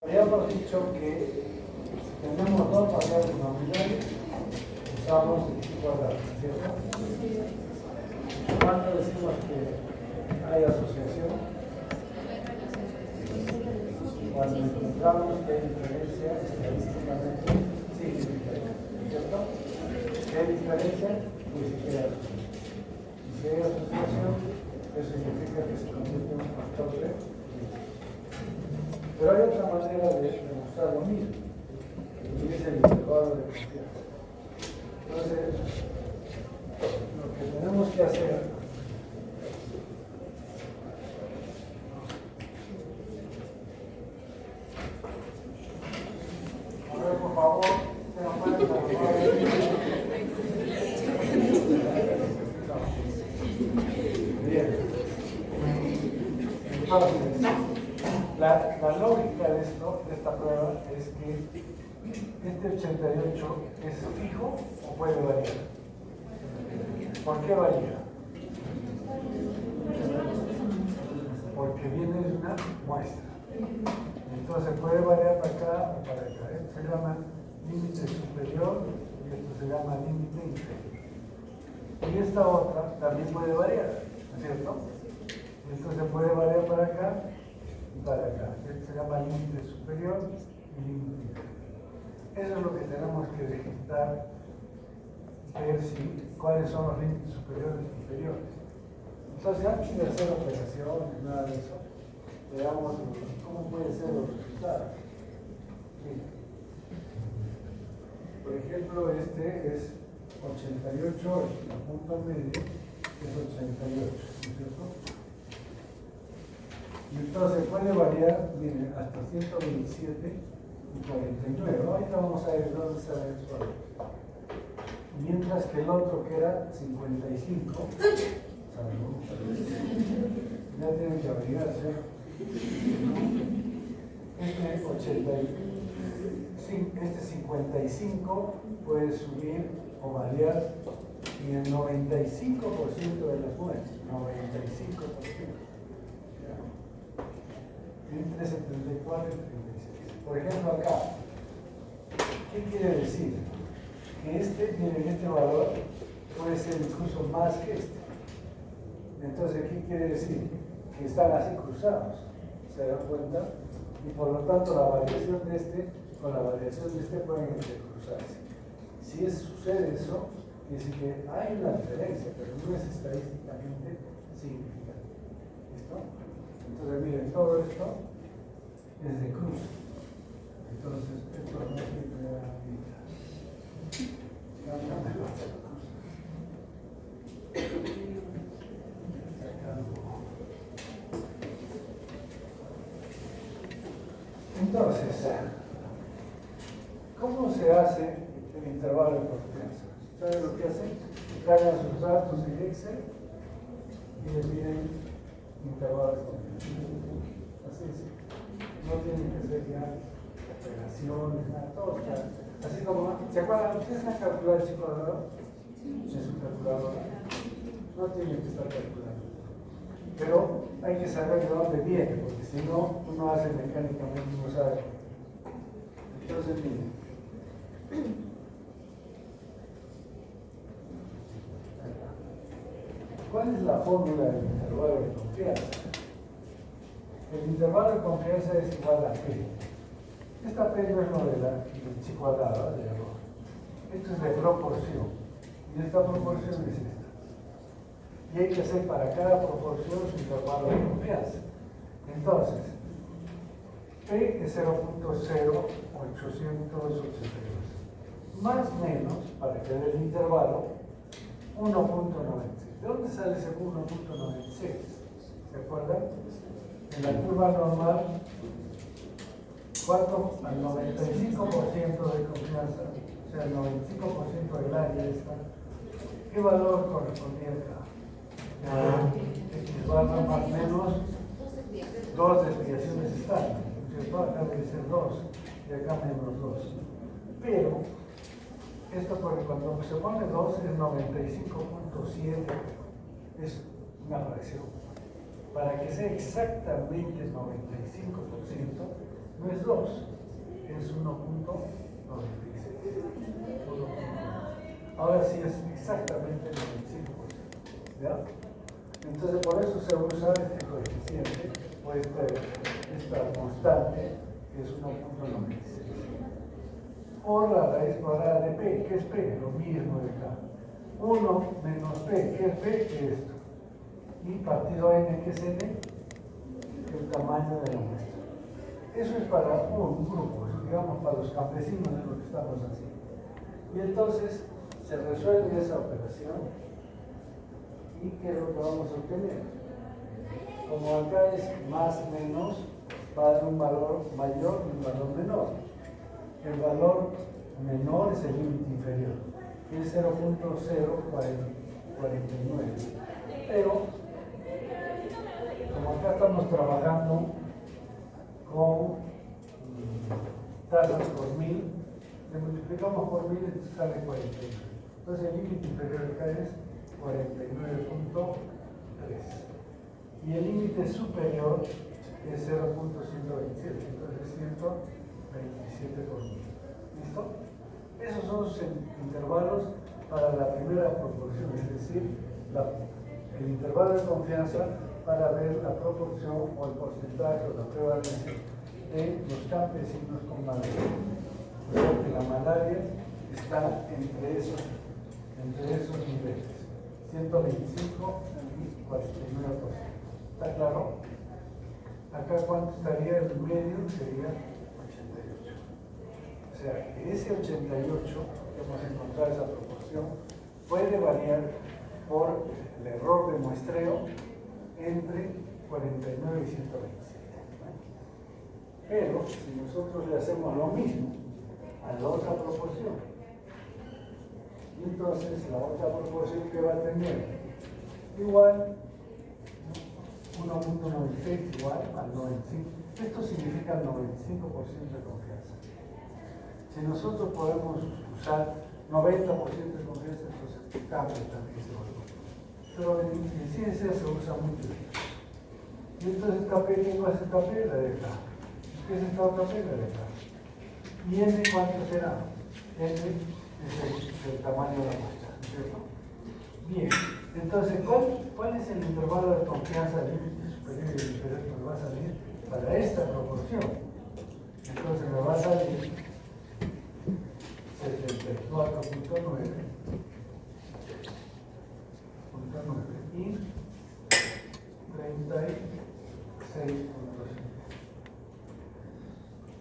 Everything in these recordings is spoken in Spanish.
Habíamos dicho que si tenemos dos variables nominales, usamos el cuadrado, ¿cierto? ¿Cuándo decimos que hay asociación? Cuando encontramos que hay diferencia estadísticamente significativa, ¿cierto? Si hay diferencia, pues si hay asociación. Y si hay asociación, eso significa que se convierte en un factor de riesgo. Pero hay otra manera de demostrar lo mismo, y es el intervalo de confianza. Entonces, lo que tenemos que hacer a ver, por favor, se nos pueden trabajar. Bien. Entonces, la lógica de esta prueba es que este 88 es fijo o puede variar. ¿Por qué varía? Porque viene de una muestra. Entonces puede variar para acá o para acá. Esto se llama límite superior y esto se llama límite inferior. Y esta otra también puede variar, ¿no es cierto? Entonces puede variar para acá y para acá. Esto se llama límite superior y límite inferior. Eso es lo que tenemos que registrar, ver cuáles son los límites superiores e inferiores. Entonces, antes de hacer operaciones, nada de eso, veamos cómo pueden ser los resultados. Mira. Por ejemplo, este es 88, el punto medio es 88, ¿no es cierto? Y entonces puede variar, miren, hasta 127 y 49. Ahorita vamos a ver dónde sale eso. Mientras que el otro, que era 55, ya tienen que abrigarse. Este 55 puede subir o variar en el 95% de las muertes. 95%. Entre 74 y 36. Por ejemplo, acá, ¿qué quiere decir? Que miren, este valor puede ser incluso más que este. Entonces, ¿qué quiere decir? Que están así cruzados, ¿se dan cuenta? Y por lo tanto, la variación de este con la variación de este pueden entrecruzarse. Si sucede eso, quiere decir que hay una diferencia, pero no es estadísticamente significativa. ¿Listo? Entonces, miren, todo esto es de cruz. Entonces, esto no sirve a la vida. Entonces, ¿cómo se hace el intervalo de confianza? ¿Saben lo que hacen? Cargan sus datos en Excel y le piden intervalo de confianza. Así es. No tienen que hacer ya operaciones, nada, todo está. Así como, ¿se acuerdan? ¿Ustedes han calculado el chico de oro? En su calculadora. No tienen que estar calculando. Pero hay que saber de dónde viene, porque si no, uno hace mecánicamente, no sabe. Entonces, miren. ¿Cuál es la fórmula del intervalo de confianza? El intervalo de confianza es igual a P. Esta P no es lo del chi cuadrado, de error. Esto es de proporción. Y esta proporción es esta. Y hay que hacer para cada proporción su intervalo de confianza. Entonces, P es 0.0882. Más o menos, para que dé el intervalo, 1.96. ¿De dónde sale ese 1.96? ¿Se acuerdan? En la curva normal, ¿cuánto? Al 95% de confianza, o sea, el 95% del área está. ¿Qué valor correspondía acá? X barra más menos 2 desviaciones estándar, ¿cierto? Acá debe ser 2 y acá menos 2. Pero, esto porque cuando se pone 2 es 95.7, es una fracción. Para que sea exactamente el 95%, No es 2, es 1.96. Ahora sí es exactamente el 25%. ¿Ya? Entonces por eso se usa este coeficiente o esta constante que es 1.96. Por la raíz cuadrada de P, ¿qué es P? Lo mismo de acá. 1 menos P, ¿qué es P? Esto. Y partido N, ¿qué es N? El tamaño de la muestra. Eso es para un grupo, digamos para los campesinos de lo que estamos haciendo. Y entonces se resuelve esa operación y ¿qué es lo que vamos a obtener? Como acá es más menos, va a dar un valor mayor y un valor menor. El valor menor es el límite inferior, que es 0.049. Pero, como acá estamos trabajando con tasas por 1000, le multiplicamos por 1000 y sale 49. Entonces el límite inferior acá es 49.3. Y el límite superior es 0.127, entonces 127 por 1000. ¿Listo? Esos son los intervalos para la primera proporción, es decir, el intervalo de confianza para ver la proporción o el porcentaje o la prevalencia de los campesinos con malaria. O sea que la malaria está entre esos niveles, 125 y 49%. ¿Está claro? Acá cuánto estaría el medio, sería 88. O sea, que ese 88, que hemos encontrado esa proporción, puede variar por el error de muestreo entre 49 y 127. Pero si nosotros le hacemos lo mismo a la otra proporción, entonces la otra proporción que va a tener igual 1.96 igual al 95. Esto significa el 95% de confianza. Si nosotros podemos usar 90% de confianza, entonces cambia también ese valor. Pero en ciencia se usa mucho. Y entonces esta P, ¿qué es esta P? La de acá. ¿Qué es esta otra P? La de acá. ¿Y N cuánto será? N es el tamaño de la muestra, ¿cierto? Bien, entonces, ¿cuál es el intervalo de confianza del límite superior y el inferior que me va a salir para esta proporción? Entonces me va a salir 74.9 y 36.5.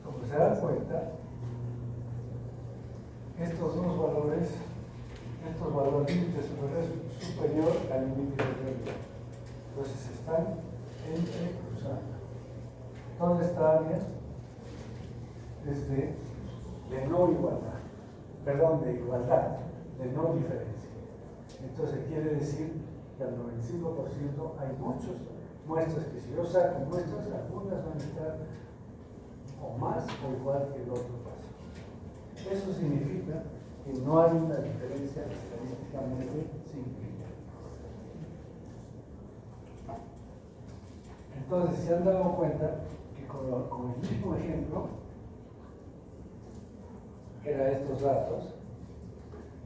Como se dan cuenta, estos dos valores, límite superior al límite inferior. Entonces están entrecruzando. Toda esta área es de no igualdad, perdón, de igualdad, de no diferencia. Entonces quiere decir que al 95% hay muchas muestras que si yo saco muestras, algunas van a estar o más o igual que el otro caso. Eso significa que no hay una diferencia estadísticamente significativa. Entonces, se han dado cuenta que con el mismo ejemplo, que era estos datos,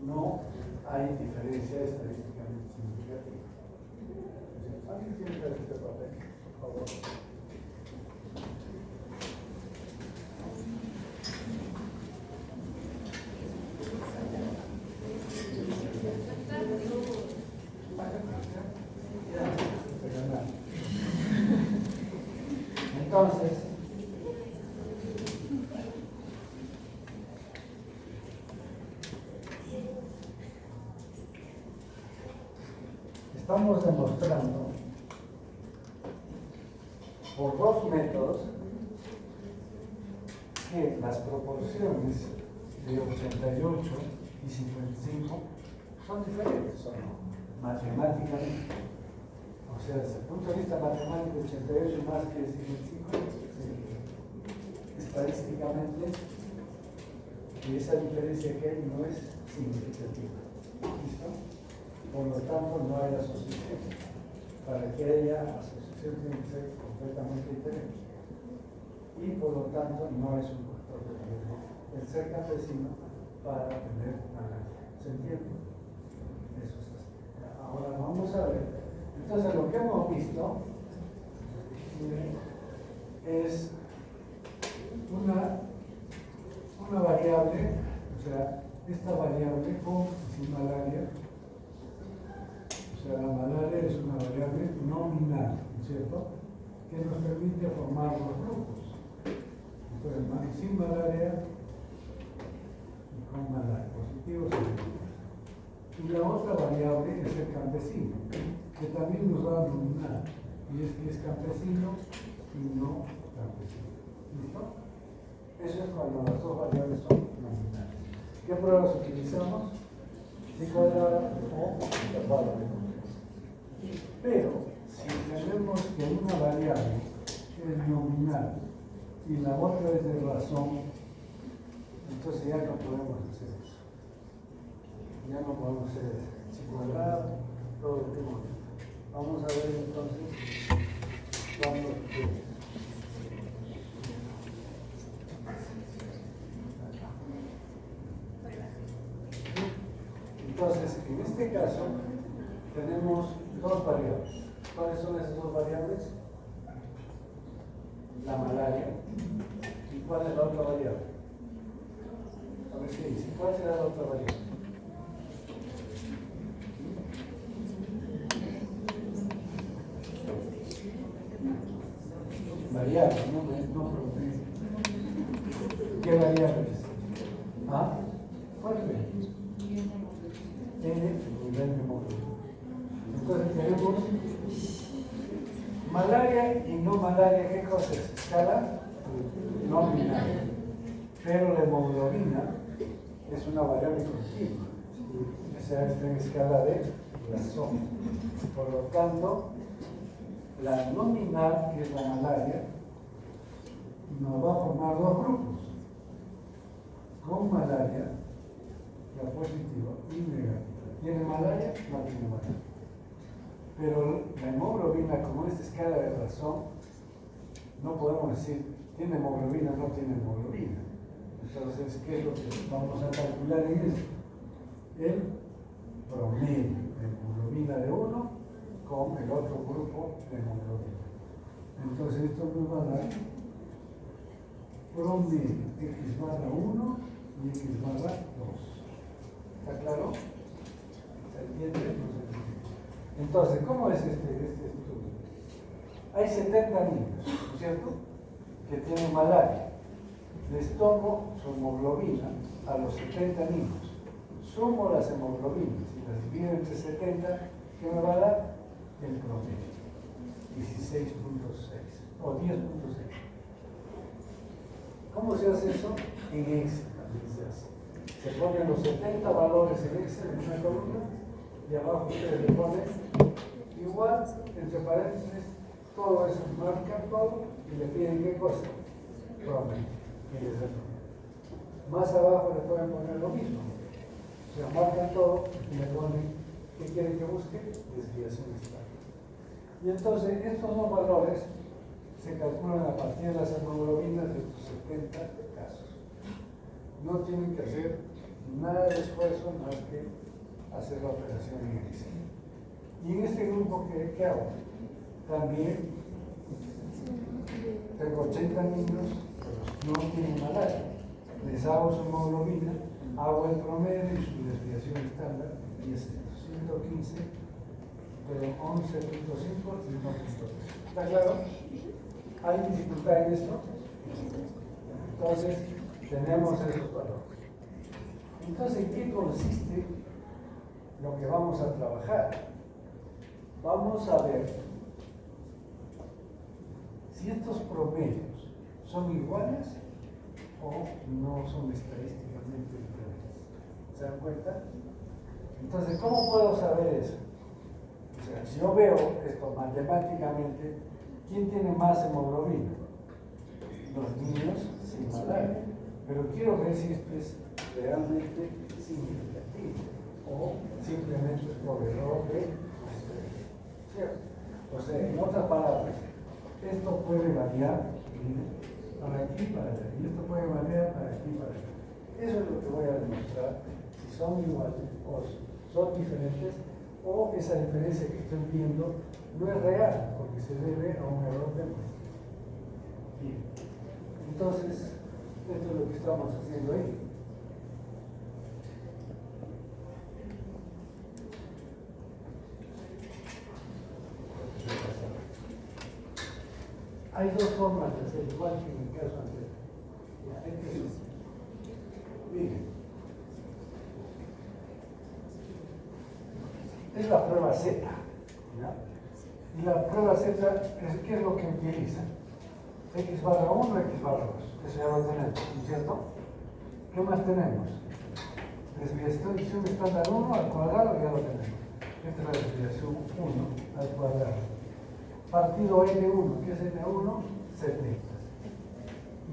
no hay diferencia estadísticamente significativa. ¿Alguien tiene que hacer este papel, por favor? Entonces, estamos demostrando por dos métodos que las proporciones de 88 y 55 son diferentes, ¿o no? Matemáticamente. O sea, desde el punto de vista matemático, 88 más que 55, estadísticamente, esa diferencia que hay no es significativa. ¿Listo? Por lo tanto, no hay asociación. Para que haya asociación tiene que ser completamente diferente. y por lo tanto no es un factor de riesgo el ser campesino para tener malaria. ¿Se entiende? Eso es así. Ahora vamos a ver. Entonces lo que hemos visto es una variable, o sea, esta variable con y sin malaria, o sea, la malaria es una variable nominal, ¿cierto? Que nos permite formar los grupos. Entonces, sin malaria y con malaria, positivos y negativos. Y la otra variable es el campesino, que también nos va a nominar, y es que es campesino y no campesino. ¿Listo? Eso es cuando las dos variables son nominales. ¿Qué pruebas utilizamos? C cuadrada o intervalo de confianza. Pero, si tenemos que una variable es nominal y la otra es de razón, entonces ya no podemos hacer eso. Ya no podemos hacer C cuadrada, todo el tiempo. Vamos a ver entonces cuándo Entonces, en este caso, tenemos dos variables. ¿Cuáles son esas dos variables? La malaria. ¿Y cuál es la otra variable? A ver qué dice. ¿Cuál será la otra variable? Variable, no promedio. ¿Qué variable es? ¿Ah? ¿Cuál es? N, nivel de hemoglobina. Entonces tenemos malaria y no malaria. ¿Qué cosa es? Escala nominal. Pero la hemoglobina es una variable continua. O sea, está en escala de razón. Por lo tanto, la nominal, que es la malaria, nos va a formar dos grupos. Con malaria, la positiva y negativa. ¿Tiene malaria? No tiene malaria. Pero la hemoglobina, como es escala de razón, no podemos decir, ¿tiene hemoglobina o no tiene hemoglobina? Entonces, ¿qué es lo que vamos a calcular en esto? El promedio de hemoglobina de uno con el otro grupo de hemoglobina. Entonces, esto nos va a dar promedio X barra 1 y X barra 2. ¿Está claro? ¿Se entiende? No se entiende. Entonces, ¿cómo es este estudio? Hay 70 niños, ¿no es cierto?, que tienen malaria. Les tomo su hemoglobina a los 70 niños. Sumo las hemoglobinas y las divido entre 70, ¿qué me va a dar? El promedio. 16.6 o 10.6. ¿Cómo se hace eso? En Excel también se hace. Se ponen los 70 valores en Excel en una columna y abajo ustedes le ponen igual, entre paréntesis, todo eso, marcan todo y le piden ¿qué cosa? Promedio. Y les da promedio. Más abajo le pueden poner lo mismo. O sea, marcan todo y le ponen ¿qué quieren que busque? Desviación estándar. Y entonces estos dos valores se calculan a partir de las hemoglobinas de estos 70 casos. No tienen que hacer nada de esfuerzo más que hacer la operación en Excel. Y en este grupo, ¿qué hago? También tengo 80 niños que no tienen malaria. Les hago su hemoglobina, hago el promedio y su desviación estándar, y es 115, pero 11.5 y 1.3. ¿Está claro? ¿Hay dificultad en esto? Entonces, tenemos esos valores. Entonces, ¿en qué consiste lo que vamos a trabajar? Vamos a ver si estos promedios son iguales o no son estadísticamente diferentes. ¿Se dan cuenta? Entonces, ¿cómo puedo saber eso? O sea, si yo veo esto matemáticamente, ¿quién tiene más hemoglobina? Los niños sin malaria. Pero quiero ver si esto es realmente significativo o simplemente es por error de ¿cierto? O sea, en otras palabras, esto puede variar, para aquí y para allá. Y esto puede variar para aquí y para allá. Eso es lo que voy a demostrar, si son iguales o son diferentes, o esa diferencia que estoy viendo no es real, porque se debe a un error de muestra. Bien. Entonces, esto es lo que estamos haciendo ahí. Hay dos formas de hacer, igual que en el caso anterior. Miren, es la prueba Z. ¿Ya? Y la prueba Z, ¿qué es lo que utiliza? X barra 1, X barra 2. Eso ya lo tenemos, ¿no es cierto? ¿Qué más tenemos? Desviación estándar 1 al cuadrado, ya lo tenemos. Esta es la desviación 1 al cuadrado. Partido N1, ¿qué es N1? 70.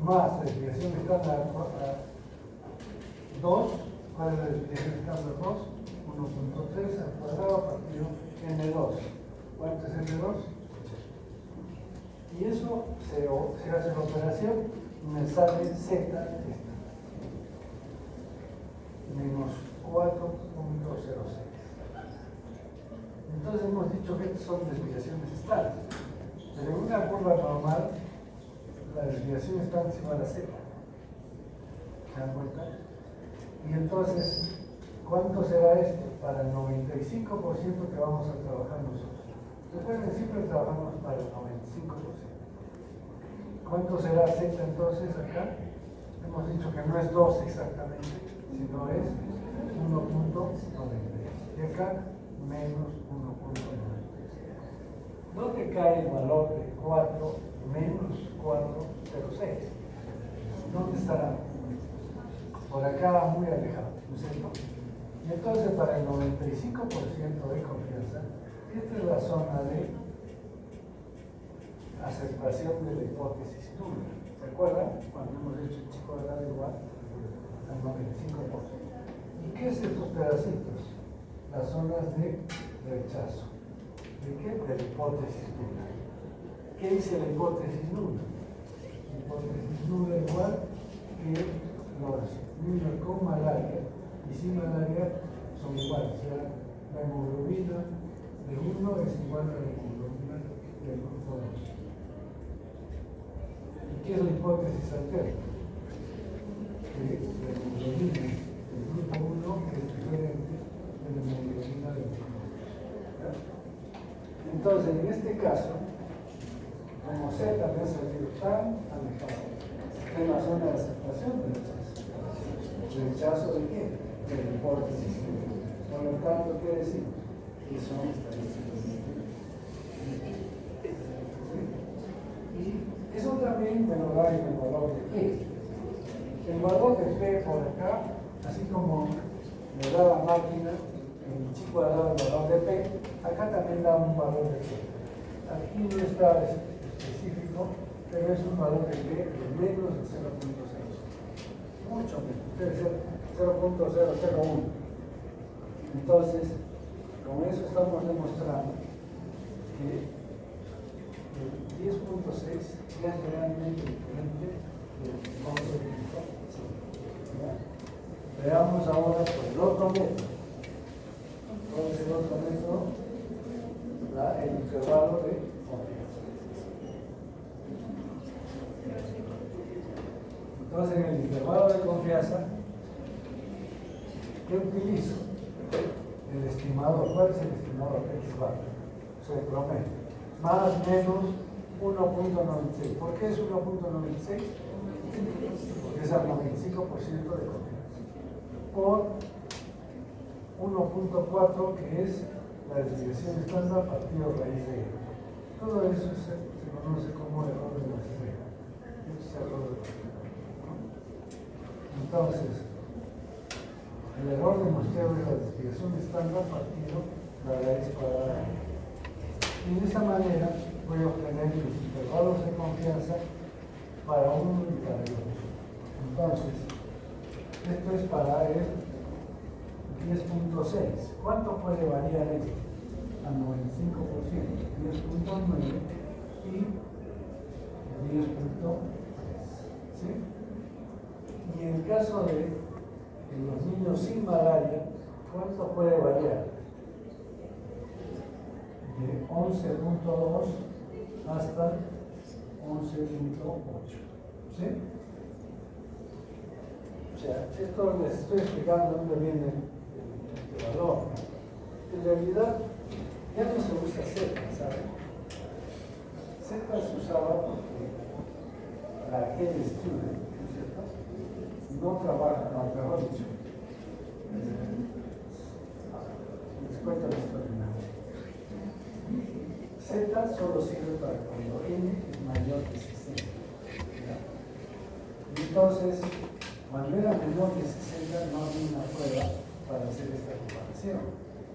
Más desviación estándar 2, ¿cuál es la desviación estándar 2? 1.3 al cuadrado partido N2. ¿Cuánto es N2? Y eso se hace la operación y me sale Z esta. Menos 4.06. Entonces hemos dicho que son desviaciones estándar. Pero en una curva normal, la desviación estándar es igual a Z. ¿Se dan cuenta? Y entonces, ¿cuánto será esto? Para el 95% que vamos a trabajar nosotros. Recuerden, siempre trabajamos para el 95%. ¿Cuánto será Z entonces acá? Hemos dicho que no es 2 exactamente, sino es 1.90. Y acá, menos 1.90. ¿Dónde cae el valor de 4 menos 406? ¿Dónde estará? Por acá, muy alejado, ¿no es cierto? Y entonces, para el 95% de confianza, esta es la zona de aceptación de la hipótesis nula. ¿Se acuerdan? Cuando hemos hecho el chico de grado igual al 95%. ¿Y qué es estos pedacitos? Las zonas de rechazo. ¿De qué? De la hipótesis nula. ¿Qué dice la hipótesis nula? La hipótesis nula igual que los niños con malaria y sin malaria son iguales. O sea, la hemoglobina de 1 es igual a la hemoglobina del grupo 2. ¿Y qué es la hipótesis alterna? Que la hemoglobina del grupo 1 es diferente de la hemoglobina del grupo 2. Entonces, en este caso, como Z me ha salido tan alejado, en la zona de aceptación de rechazo. ¿Rechazo de qué? De la hipótesis. Por lo tanto, ¿qué decimos? Que son estadísticamente. Y eso también me lo da en el valor de P. El valor de P por acá, así como me da la máquina, el chico ha dado el valor de P, acá también da un valor de P. Aquí no está específico, pero es un valor de P de menos de 0.06. Mucho menos, debe ser 0.001. Entonces, con eso estamos demostrando que el 10.6 ya es realmente diferente del monto de hipótesis. Veamos ahora por el otro método. ¿Cuál es el otro método? El intervalo de confianza. Entonces, en el intervalo de confianza, ¿qué utilizo? El estimador. ¿Cuál es el estimador? X bar. O sea, el promedio. Más menos 1.96. ¿Por qué es 1.96? Porque es al 95% de confianza. Por 1.4, que es la desviación estándar partido raíz de E. Todo eso se conoce como error de muestreo. Este es error de muestreo. Entonces, el error de muestreo es la desviación estándar partido la raíz cuadrada. Y de esa manera voy a obtener los intervalos de confianza para uno y para el otro. Entonces, esto es para el 10.6. ¿Cuánto puede variar esto? Al 95%. 10.9 y 10.6. ¿sí? Y en el caso de los niños sin malaria, ¿cuánto puede variar? De 11.2 hasta 11.8. ¿Sí? O sea, esto les estoy explicando dónde viene el valor. En realidad, ya no se usa Z, ¿saben? Z se usaba porque la G de student, ¿no es cierto? No trabaja, no, mejor dicho. Les cuento la historia. Z solo sirve para cuando N es mayor que 60. ¿Ya? Y entonces, cuando era menor que 60 no había una prueba para hacer esta comparación.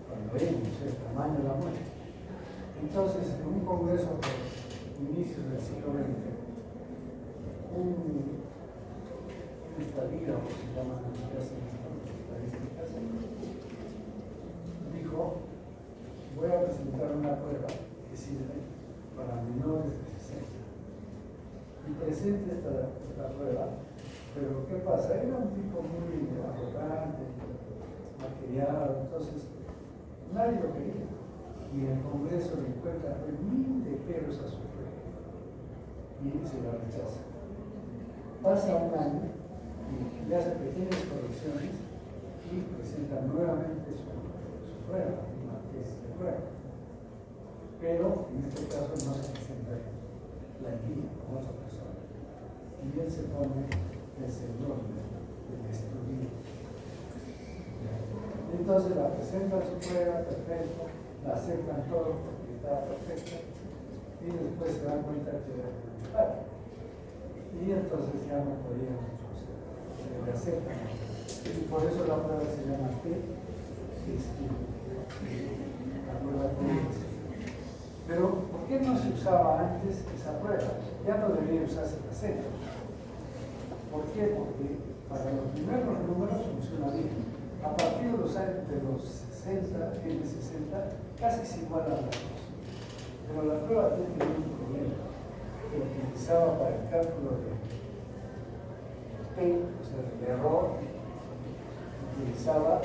Cuando N es el tamaño de la muestra. Entonces, en un congreso por inicios del siglo XX, un estadígrafo, se llaman las estadísticas, dijo: voy a presentar una prueba que sirve para menores de 60. Y presente esta prueba, pero ¿qué pasa? Era un tipo muy arrogante, maquillado, entonces nadie lo quería. Y en el Congreso le encuentra 1000 de peros a su prueba y se la rechaza. Pasa un año y le hace pequeñas correcciones y presenta nuevamente su prueba, una tesis de prueba. Pero en este caso no se presenta la envía con otra persona. Y él se pone el señor del estudio. Entonces la presenta su prueba, perfecto, la aceptan todos porque estaba perfecta, y después se dan cuenta que era necesario. Y entonces ya no podían proceder, le aceptan. Y por eso la prueba se llama T-Estudio. La prueba T-Estudio. Pero, ¿por qué no se usaba antes esa prueba? Ya no debería usarse la Z. ¿Por qué? Porque para los primeros números funciona bien. A partir de los años de los 60, N60, casi se igualan las dos. Pero la prueba tenía un problema que utilizaba para el cálculo de P, o sea, del error, utilizaba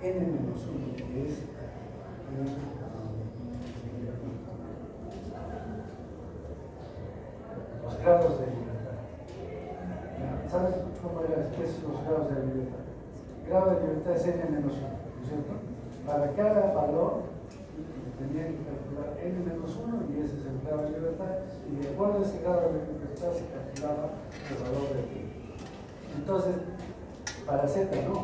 N-1, que es los grados de libertad. ¿Sabes cómo eran los grados de libertad? El grado de libertad es N-1, ¿no es cierto? Para cada valor tenía que calcular N-1 y ese es el grado de libertad, y de acuerdo a ese grado de libertad se calculaba el valor de P. Entonces, para Z no.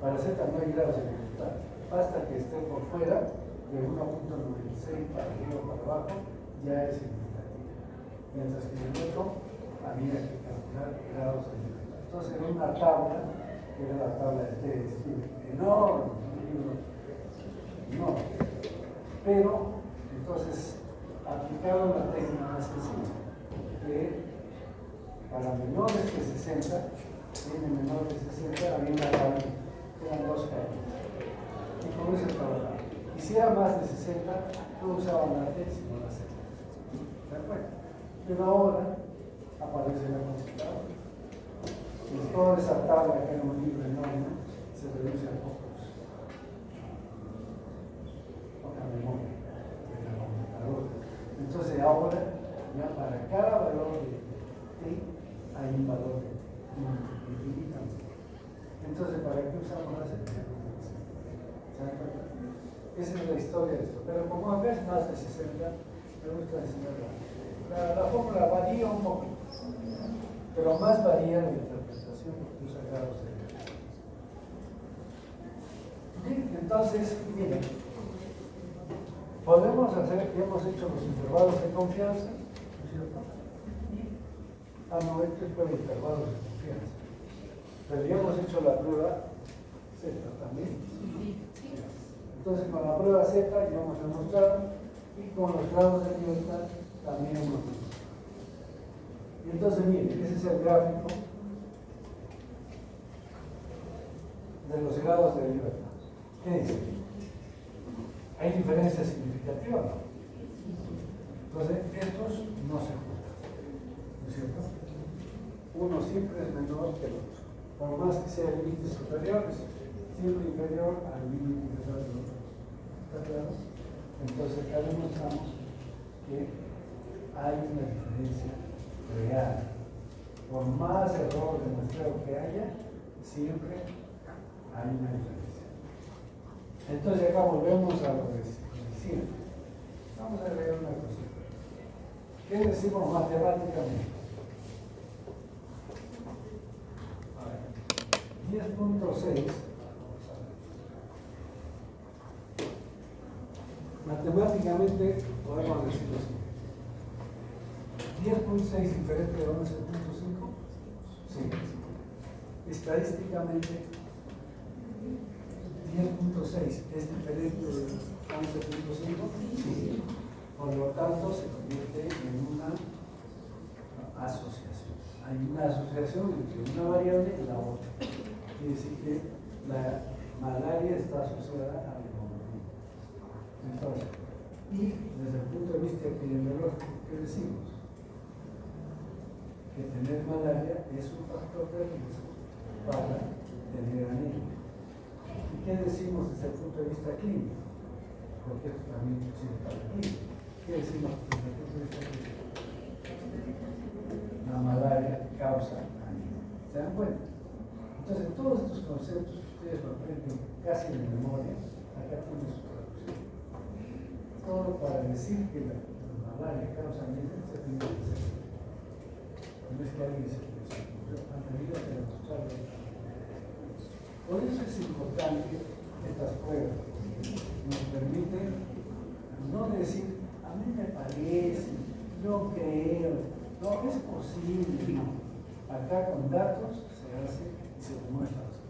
Para Z no hay grados de libertad. Basta que esté por fuera de 1.96 para arriba o para abajo, ya es limitativo. Mientras que en el otro había que calcular grados de libertad. Entonces era una tabla, que era la tabla de T-Estudio, enorme, enorme. Pero, entonces, aplicaron la técnica más sencilla, que para menores de 60, N menores de 60, había una tabla, eran dos cadenas. Y con eso trabajaba. Y si era más de 60, no usaban la T, sino la Z. ¿De acuerdo? Pero ahora aparece la computadora. Y toda esa tabla que era un libro enorme se reduce a poca memoria de la computadora. Entonces ahora, ya para cada valor de T hay un valor de infinitamente. Entonces, ¿para qué usamos la Z? Esa es la historia de esto. Pero como acá es más de 60, me gusta enseñarla. La fórmula varía un poco, pero más varía la interpretación de los grados de libertad. Bien, entonces, miren, podemos hacer, ya hemos hecho los intervalos de confianza, ¿no es cierto? No, esto es para intervalos de confianza. Pero ya hemos hecho la prueba Z también. Entonces, con la prueba Z ya hemos demostrado, y con los grados de libertad también hemos demostrado. Y entonces, miren, ese es el gráfico de los grados de libertad. ¿Qué dice? ¿Hay diferencia significativa? Entonces, estos no se juntan, ¿no es cierto? Uno siempre es menor que el otro. Por más que sea el límite superior, es siempre inferior al límite inferior del otro. ¿Está claro? Entonces, acá demostramos que hay una diferencia real. Por más error de muestreo que haya, siempre hay una diferencia. Entonces, acá volvemos a lo de siempre. Vamos a ver una cosita. ¿Qué decimos matemáticamente? 10.6 matemáticamente podemos decir lo siguiente: 10.6 diferente de 11.5. Sí. Estadísticamente 10.6 es diferente de 11.5. Sí. Por lo tanto se convierte en una asociación. Hay una asociación entre una variable y la otra. Quiere decir que la malaria está asociada al hemoglobina. Entonces, y desde el punto de vista epidemiológico, ¿qué decimos? Que tener malaria es un factor de riesgo para tener anemia. ¿Y qué decimos desde el punto de vista clínico? Porque esto también sirve para el clínico. ¿Qué decimos desde el punto de vista clínico? La malaria causa anemia. ¿Se dan cuenta? Entonces, todos estos conceptos que ustedes lo aprenden casi de memoria, acá tienen su traducción. Todo para decir que la malaria causa anemia se tiene que hacer. No es que alguien se han tenido que demostrarlo. Por eso es importante estas pruebas. Nos permiten no decir, a mí me parece, yo creo, no, es posible, no. Acá con datos se hace y se demuestra las cosas.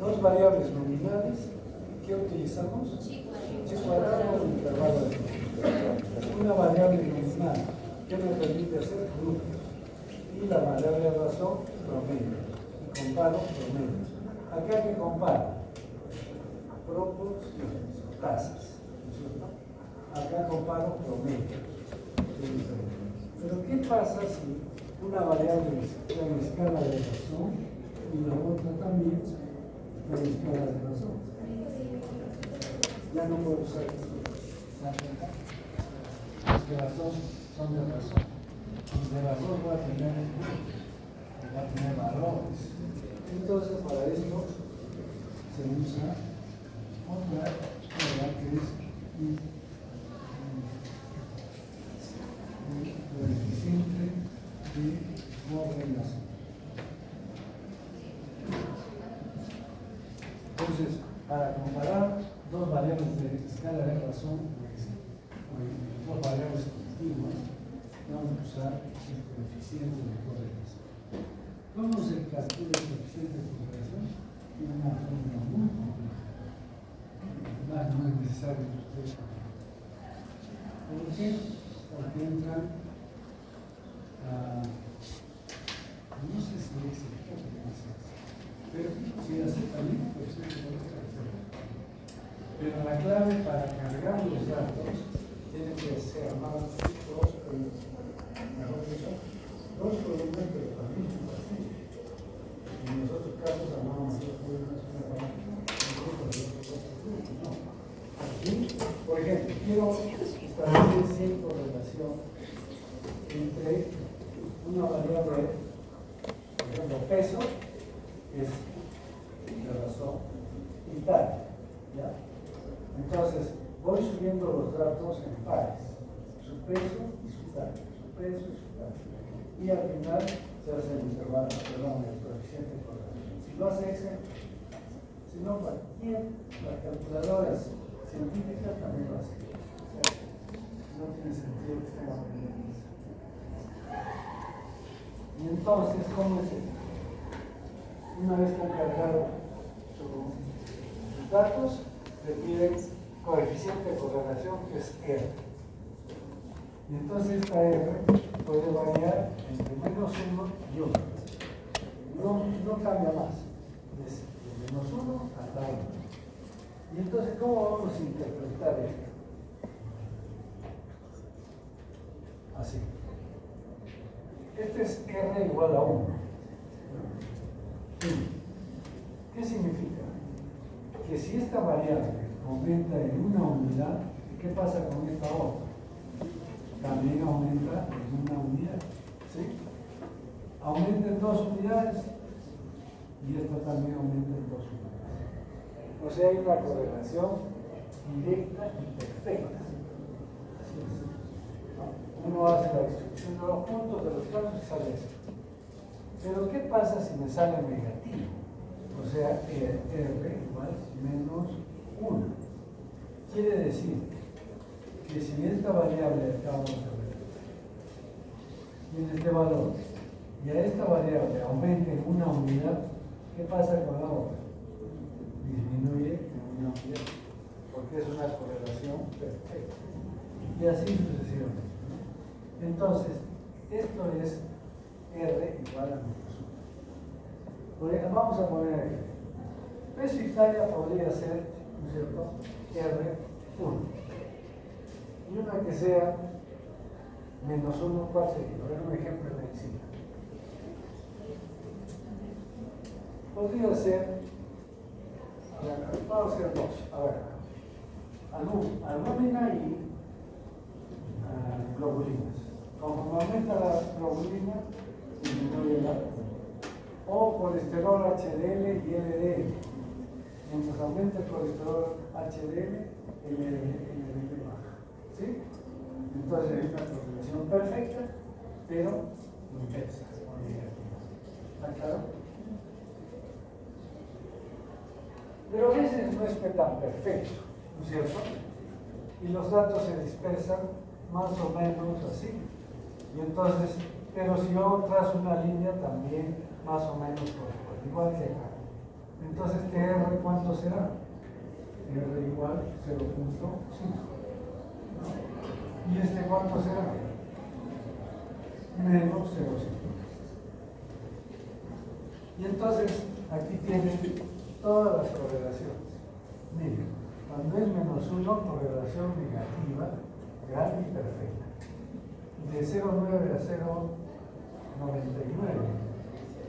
Dos variables nominales que utilizamos, chi cuadrado y intervalo de tiempo. Una variable nominal que me permite hacer grupos y la variable razón promedio. Y comparo promedio. Acá que comparo proporciones, tasas. Acá comparo promedio. Pero ¿qué pasa si una variable está en escala de razón y la otra también está en escala de razón? Ya no puedo usar esto. Porque las dos son de razón. Y de las dos va a tener valores. Entonces, para esto se usa otra prueba que es coeficiente de correlación. Entonces, para comparar dos variables de escala de razón, dos variables continuas, vamos a usar el coeficiente de correlación. ¿Cómo se calcula el coeficiente de correlación? Tiene una fórmula muy compleja. No es necesario que ustedes. ¿Por qué? porque entran a, no sé si es pero si hace también, pues sí, pero la clave para cargar los datos tiene que ser más dos columnas, pero también así. En los otros casos llamamos dos columnas, una para un grupo de otros grupos, no. Aquí, por ejemplo, quiero establecer cierta relación entre una variable, por ejemplo, peso, es la razón y tal, ¿ya? Entonces, voy subiendo los datos en pares, su peso y su tal, su peso y su tal. Y al final se hace el intervalo, perdón, el coeficiente de correlación. Si lo hace Excel, si no cualquier, las calculadoras científicas también lo hacen. O sea, no tiene sentido que estemos aprendiendo. Y entonces, ¿cómo es esto? Una vez que han cargado sus datos, le piden coeficiente de correlación, que es R. Y entonces esta R puede variar entre menos 1 y 1. No cambia más. Es de menos 1 hasta 1. Y entonces, ¿cómo vamos a interpretar esto? Así. Este es R igual a 1. ¿Qué significa? Que si esta variable aumenta en una unidad, ¿qué pasa con esta otra? También aumenta en una unidad. ¿Sí? Aumenta en 2 unidades y esta también aumenta en 2 unidades. O sea, hay una correlación directa y perfecta. Así es. Uno hace la distribución de los puntos de los casos y sale esto. Pero ¿qué pasa si me sale negativo? O sea, R igual menos 1. Quiere decir que si esta variable acabamos de ver tiene este valor y a esta variable aumenta en una unidad, ¿qué pasa con la otra? Disminuye en una unidad, porque es una correlación perfecta. Y así sucesivamente. Entonces, esto es R igual a menos 1. Vamos a poner aquí. Peso Italia podría ser, ¿no es cierto? R1. Y una que sea menos 1, ¿cuál sería? A ver un ejemplo de medicina. Podría ser, vamos a hacer dos. A ver, albúmina y globulinas. Como aumenta la globulina, disminuye la. O colesterol HDL y LDL. Mientras aumenta el colesterol HDL, el LDL baja. ¿Sí? Entonces es una correlación perfecta, pero inversa o negativa. ¿Está claro? Pero a veces no es tan perfecto, ¿no es cierto? Y los datos se dispersan más o menos así. Y entonces, pero si yo trazo una línea también más o menos corresponde, igual que acá. Entonces, R, ¿cuánto será? R igual 0.5. ¿Y este cuánto será? Menos 0.5. Y entonces, aquí tienen todas las correlaciones. Miren, cuando es menos 1, correlación negativa, grande y perfecta. De 0,9 a 0,99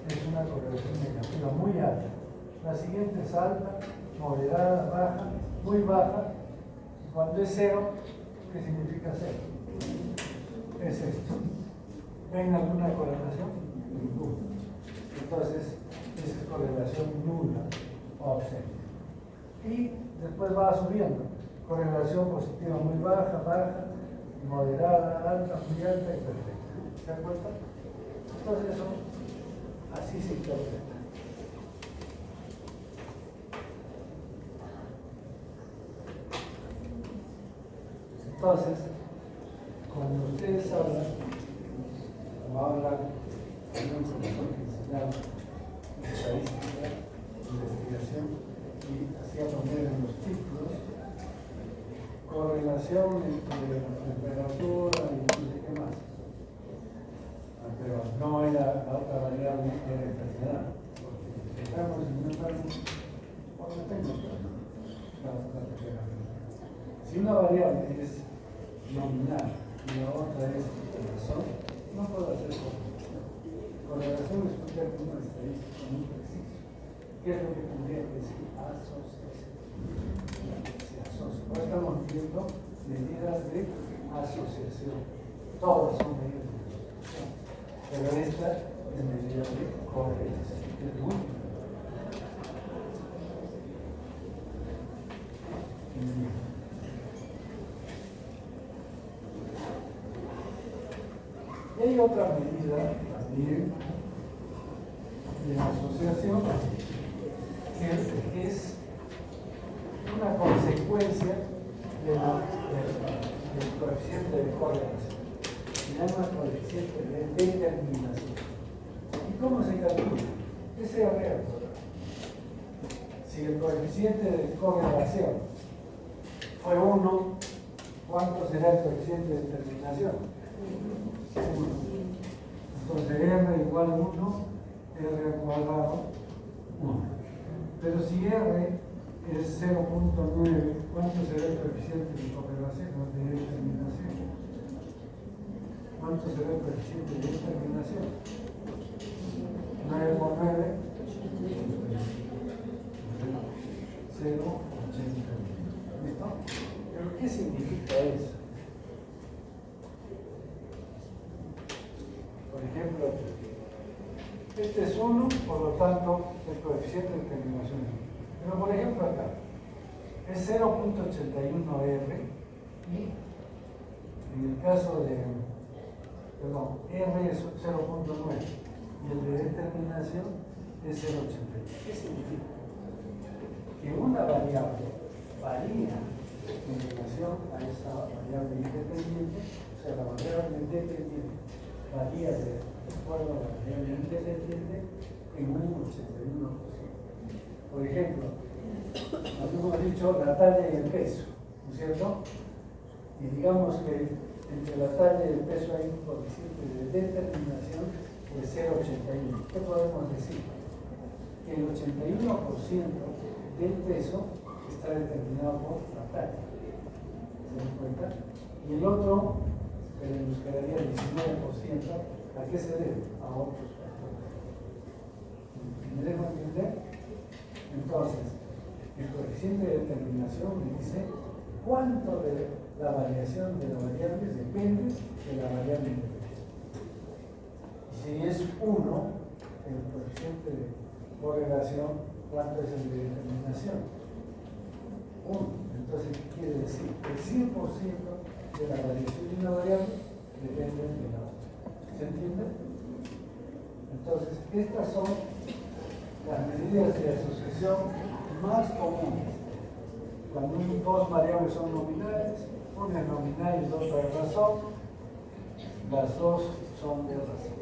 es una correlación negativa muy alta. La siguiente es alta, moderada, baja, muy baja. Cuando es 0, ¿qué significa 0? Es esto. ¿Ven alguna correlación? Ninguna. Entonces, es correlación nula o ausente. Y después va subiendo. Correlación positiva muy baja, baja, moderada, alta, muy alta y perfecta. ¿Se dan cuenta? Entonces eso así se interpreta. Entonces, cuando ustedes hablan, como hablan en un profesor que enseñaba estadística, investigación, y hacía poner en los títulos correlación entre la temperatura y no sé qué más. Pero no era la otra variable que era enfermedad. Porque estamos en un enfermo, no tengo la temperatura. Si una variable es nominal y la otra es razón, no puedo hacer correlación. Correlación es un término estadístico muy preciso. ¿Qué es lo que tendría que decir? Asociación. Ahora estamos viendo medidas de asociación. Todas son medidas de asociación. Pero esta es medida de correlación. Es lo único. Y hay otra medida también de asociación que es una consecuencia del coeficiente de correlación. Se llama coeficiente de determinación. ¿Y cómo se calcula? Ese es real. Si el coeficiente de correlación fue 1, ¿cuánto será el coeficiente de determinación? 1. Entonces R igual a 1, R al cuadrado 1. Pero si R es 0.9, ¿cuánto será el coeficiente de correlación o de determinación? ¿Cuánto será el coeficiente de determinación? 9 por 9, 0.80. ¿Listo? ¿Pero qué significa eso? Por ejemplo, este es 1, por lo tanto, el coeficiente de determinación es 1. Pero por ejemplo acá, es 0.81R y en el caso de, perdón, R es 0.9 y el de determinación es 0.81. ¿Qué significa? Que una variable varía en relación a esa variable independiente, o sea, la variable dependiente varía de acuerdo a la variable independiente en un 81%. Por ejemplo, habíamos dicho la talla y el peso, ¿no es cierto? Y digamos que entre la talla y el peso hay un coeficiente de determinación de 0.81. ¿Qué podemos decir? Que el 81% del peso está determinado por la talla. ¿Se dan cuenta? Y el otro, nos quedaría el 19%, ¿a qué se debe? A otros factores. ¿Me dejo entender? Entonces, el coeficiente de determinación me dice cuánto de la variación de la variable depende de la variable independiente. Y si es 1, el coeficiente de correlación, ¿cuánto es el de determinación? 1. Entonces, ¿qué quiere decir? El 100% de la variación de una variable depende de la otra. ¿Se entiende? Entonces, estas son las medidas de asociación más comunes. Cuando dos variables son nominales, una es nominal y la otra es razón, las dos son de razón.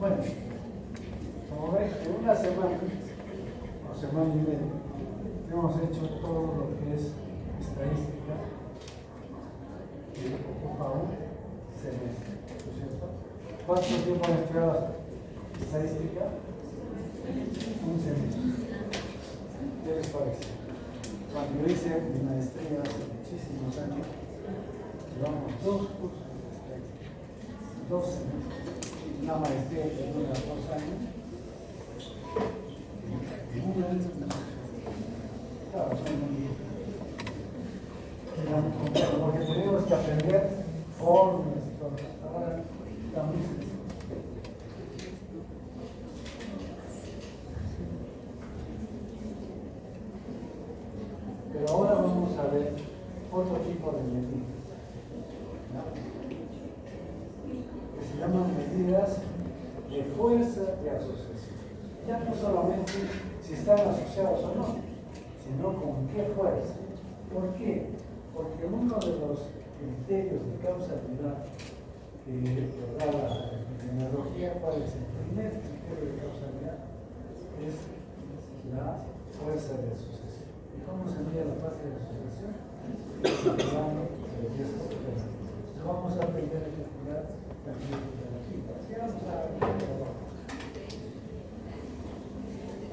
Bueno, como ven, en una semana o semana y media hemos hecho todo lo que es estadística que ocupa un semestre, ¿no es cierto? ¿Cuánto tiempo han estudiado estadística? Un semestre. ¿Qué les parece? Cuando yo hice mi maestría hace muchísimos años, llevamos 2 cursos de estadística, 2 semestres. Una maestría que dura 2 años, y un año de claro, son muy lo que tenemos que aprender formas y todo. Ahora estamos pero ahora vamos a ver otro tipo de medidas, ¿no? Que se llaman medidas de fuerza de asociación. Ya no solamente si están asociados o no, sino con qué fuerza. ¿Por qué? Porque uno de los criterios de causalidad que da la epidemiología, ¿cuál es el primer criterio de causalidad? es la fuerza de asociación. ¿Y cómo se mide la fuerza de asociación? Calculando el riesgo relativo. Entonces vamos a aprender a calcular el riesgo relativo.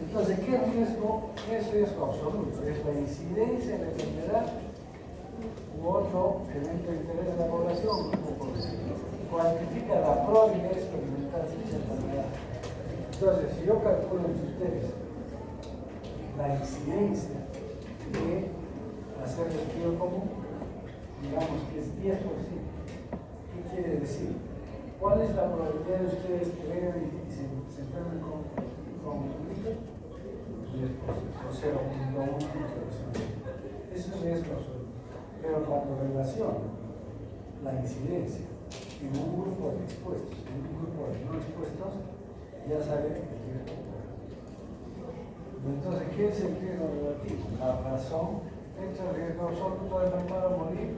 Entonces, ¿qué riesgo? Es riesgo absoluto, es la incidencia de la enfermedad u otro evento de interés de la población, como por ejemplo, cuantifica la probabilidad de experimentar dicha enfermedad. Entonces, si yo calculo entre ustedes la incidencia de hacer respiro común, digamos que es 10%. ¿Qué quiere decir? ¿Cuál es la probabilidad de ustedes que vengan y se enfermen con gripe? 10%, o 0.1%. Eso es riesgo absoluto. Pero cuando relaciona la incidencia en un grupo de expuestos, en un grupo de no expuestos, ya saben el riesgo. Entonces, ¿qué es el riesgo relativo? La razón entre el riesgo absoluto de enfermar o morir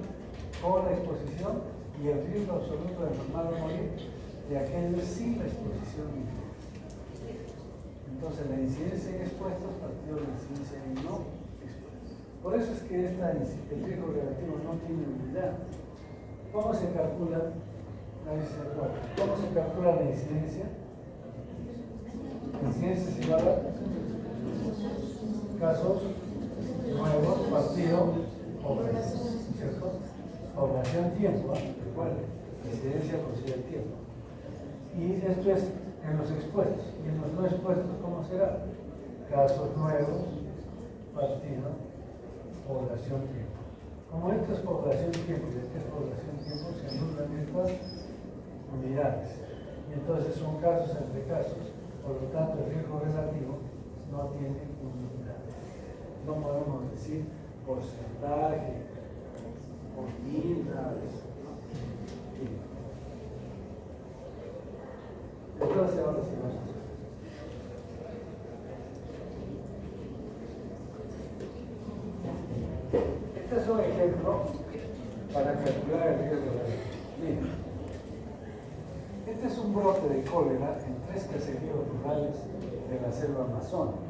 por la exposición y el riesgo absoluto de enfermar o morir de aquellos sin la exposición directa. Entonces, la incidencia en expuestos partió de la incidencia en no expuestos. Por eso es que el riesgo relativo no tiene unidad. ¿Cómo se calcula? ¿Cómo se calcula la incidencia? La incidencia es igual a casos nuevos, partido, población, ¿cierto? Población, tiempo, recuerden, incidencia considera el tiempo. Y esto es en los expuestos. Y en los no expuestos, ¿cómo será? Casos nuevos, partido, población, tiempo. Como esto es población, tiempo, y esto es población, tiempo, se anulan estas unidades. Y entonces son casos entre casos. Por lo tanto, el riesgo relativo no tiene unidades. No podemos decir porcentaje, por unidades. Entonces, ahora sí vamos a hacer. Este es un ejemplo para calcular el riesgo relativo. Miren, este es un brote de cólera en 3 caseríos rurales de la selva amazónica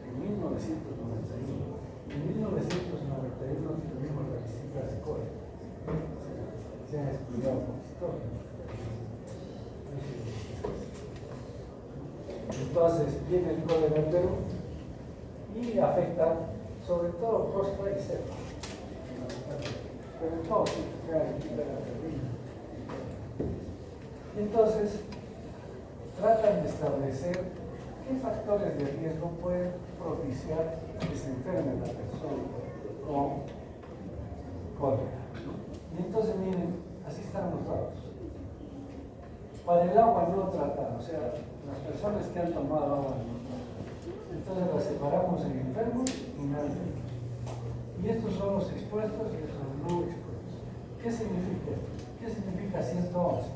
en 1991. En 1991 tuvimos las visitas de cólera. Se han estudiado con historia. Entonces viene el cólera en Perú y afecta sobre todo costa y selva. Pero en todo, entonces tratan de establecer qué factores de riesgo pueden propiciar que se enferme la persona con cólera. Y entonces miren, así están los datos. Para el agua no tratada, o sea, las personas que han tomado agua no tratada, entonces las separamos en enfermos y no enfermos. Y estos son los expuestos y estos los no expuestos. ¿Qué significa esto? ¿Qué significa 111?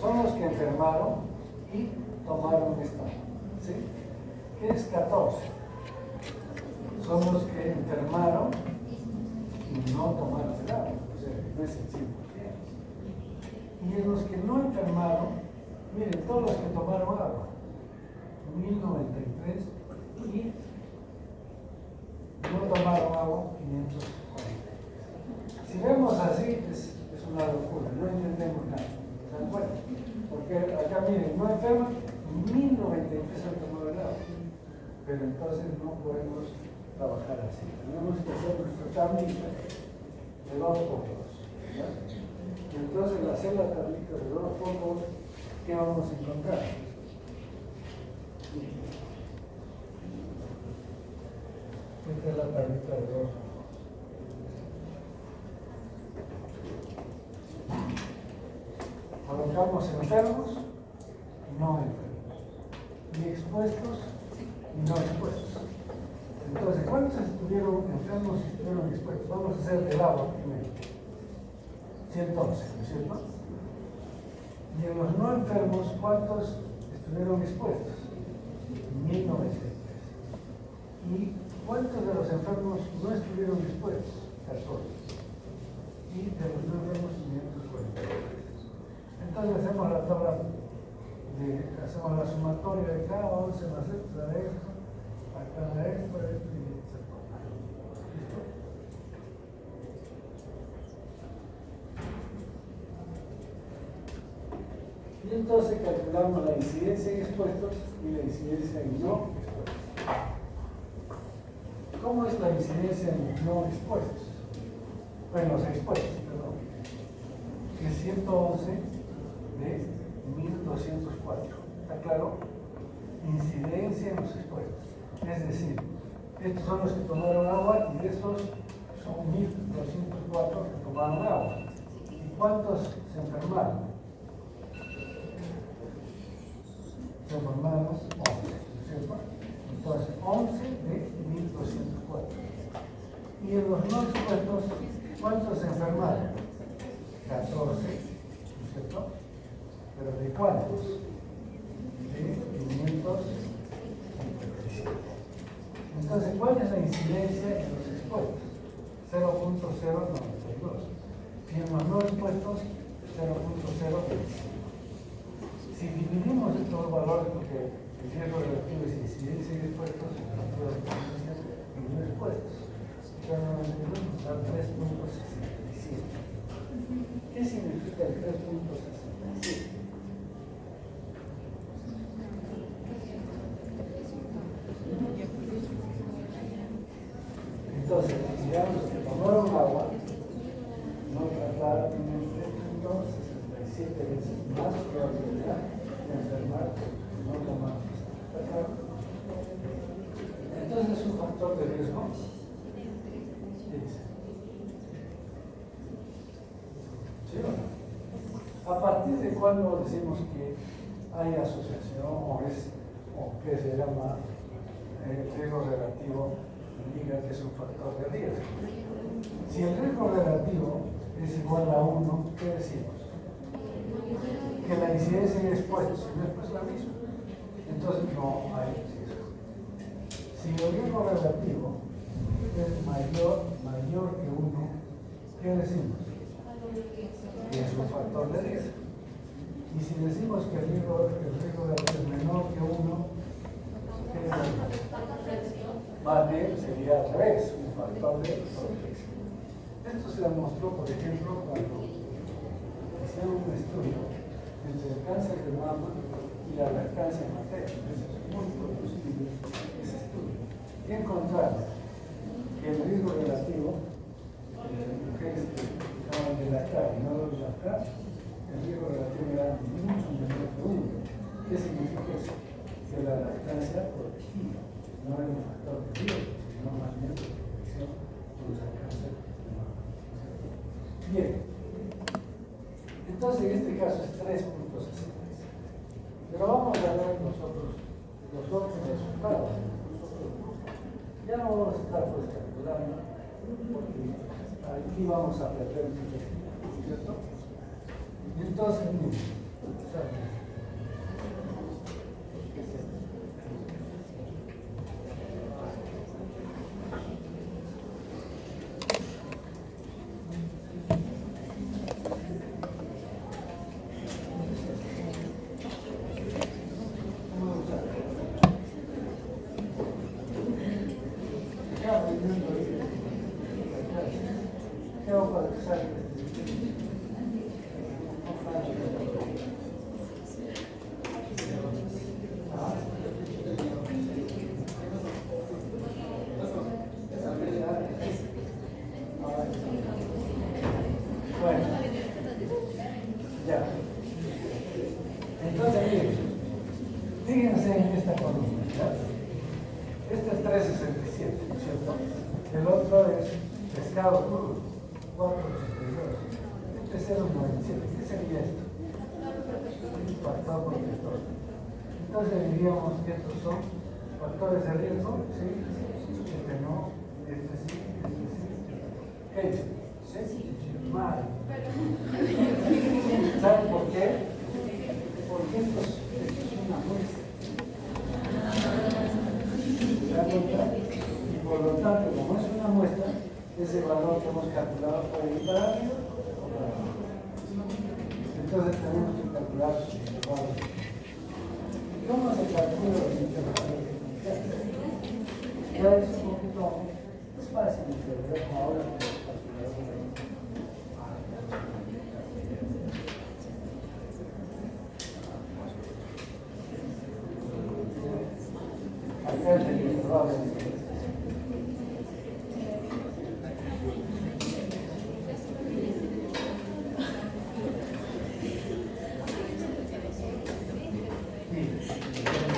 Son los que enfermaron y tomaron esta agua. ¿Sí? ¿Qué es 14? Son los que enfermaron y no tomaron el agua, o sea, no es el 100%. Y en los que no enfermaron, miren, todos los que tomaron agua, 1093, y no tomaron agua, 540. Si vemos así, es una locura, no entendemos nada. ¿Se dan cuenta? Porque acá miren, no enferman, 1093 han tomado el agua. Pero entonces no podemos trabajar así. Tenemos que hacer nuestro tablita de 2 pocos. Entonces, al hacer la tablita de 2 pocos, ¿qué vamos a encontrar? Esta es la tablita de 2 pocos. Colocamos enfermos y no enfermos, y expuestos y no expuestos. Entonces, ¿cuántos estuvieron enfermos y estuvieron expuestos? Vamos a hacer el agua primero. 111, ¿no es cierto? Y en los no enfermos, ¿cuántos estuvieron expuestos? 1093. ¿Y cuántos de los enfermos no estuvieron expuestos? 14. Y de los no enfermos, 543. Entonces hacemos la tabla de hacemos la sumatoria de acá, 11 más esto, da esto, acá da esto, esto y esto. ¿Listo? Y entonces calculamos la incidencia en expuestos y la incidencia en no expuestos. ¿Cómo es la incidencia en no expuestos? Bueno, los expuestos, perdón. Es 111 de 1204. ¿Está claro? Incidencia en los expuestos. Es decir, estos son los que tomaron agua y estos son 1204 que tomaron agua. ¿Y cuántos se enfermaron? Se enfermaron 11, ¿cierto? Entonces, 11 de 1204. Y en los no expuestos, ¿cuántos se enfermaron? 14, ¿cierto? ¿Pero de cuántos? De 557. Entonces, ¿cuál es la incidencia en los expuestos? 0.092. Y en los no expuestos, 0.025. Si dividimos estos valores, porque el riesgo relativo es incidencia en expuestos, el relativo de incidencia en no expuestos, nos da 3.67. ¿Qué significa el 3.67? Entonces, digamos que tomaron agua, no trasladan en 3.67 veces más probabilidad de enfermar no tomar. Entonces es un factor de riesgo. ¿Sí o no? ¿A partir de cuándo decimos que hay asociación o que se llama riesgo relativo? Indica que es un factor de riesgo. Si el riesgo relativo es igual a 1, ¿qué decimos? Que la incidencia en expuestos no es la misma. Entonces no hay riesgo. Si el riesgo relativo es mayor que 1, ¿qué decimos? Que es un factor de riesgo. Y si decimos que el riesgo relativo es menor que 1, ¿qué decimos? Más bien sería al revés, un factor de protección. Esto se demostró, por ejemplo, cuando hicieron un estudio entre el cáncer de mama y la lactancia materna. Es muy reproducible ese estudio. Y encontraron que el riesgo relativo entre mujeres que dejaban de lactar y no de lactar, el riesgo relativo era mucho menor que 1. ¿Qué significa eso? Que la lactancia protegía. No era un factor de riesgo, sino más bien de protección contra el cáncer de mama. Bien, entonces en este caso es 3.66. Pero vamos a ver los otros resultados. Ya no vamos a estar pues calculando, porque aquí vamos a perder mucho tiempo, ¿cierto? Y entonces, miren, entonces diríamos que estos son factores de riesgo, ¿sí? Este no, este sí, este sí. ¿Sí? Mal. ¿Saben por qué? Porque esto es una muestra. Y por lo tanto, como es una muestra, ese valor que hemos calculado puede ir para arriba o para abajo. Entonces tenemos que calcular sus valores. ¿Cómo se calcula los intervalos de confianza? Ya es un poquito, es fácil entender ahora con los calculadores. Acá es el intervalo de confianza.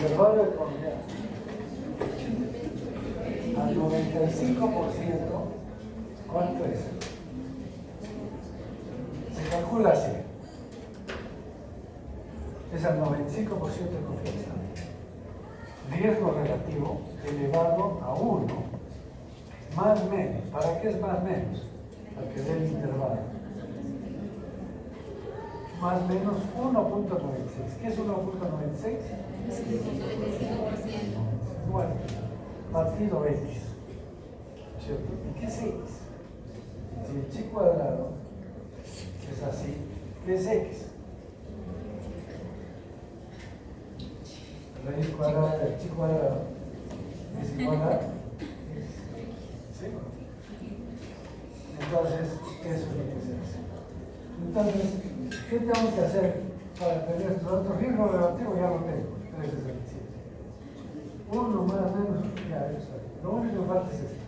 Intervalo de confianza al 95%, ¿cuánto es? Se calcula así, es al 95% de confianza, riesgo relativo elevado a 1, más menos. ¿Para qué es más menos? Para que dé el intervalo. Más menos 1.96. ¿Qué es 1.96? Bueno, partido X, ¿cierto? ¿Y qué es X? Si el chi cuadrado es así, ¿qué es X? La raíz cuadrada del chi cuadrado es igual a X. ¿Sí? Entonces, eso es lo que se hace. Entonces, ¿qué tengo que hacer para tener estos datos? Riesgo relativo ya lo tengo, 367. Uno más menos, ya eso. Lo único que falta es esto.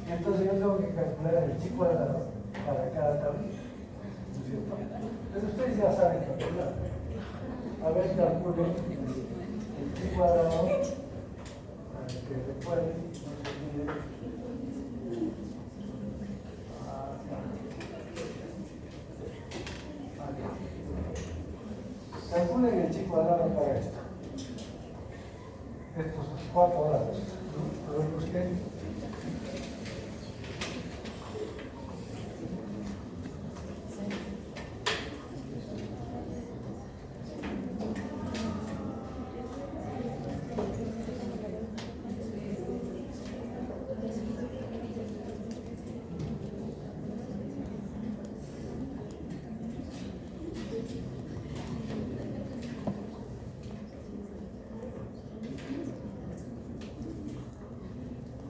Entonces yo tengo que calcular el chi cuadrado para cada tabla. ¿No es cierto? Entonces ustedes ya saben calcular. A ver, calculen el chi cuadrado para que recuerden, no se olviden. Calculen el chi cuadrado para esto. Estos 4 datos. ¿No? A ver, busquen.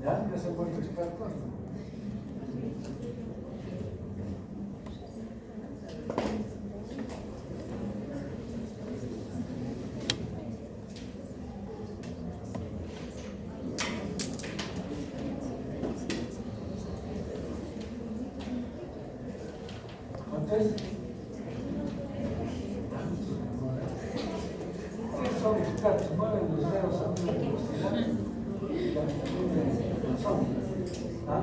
¿Ya? ¿Ya se ha vuelto experto? Entonces, ustedes son expertos, mueven los dedos a una velocidad. ¿Ah?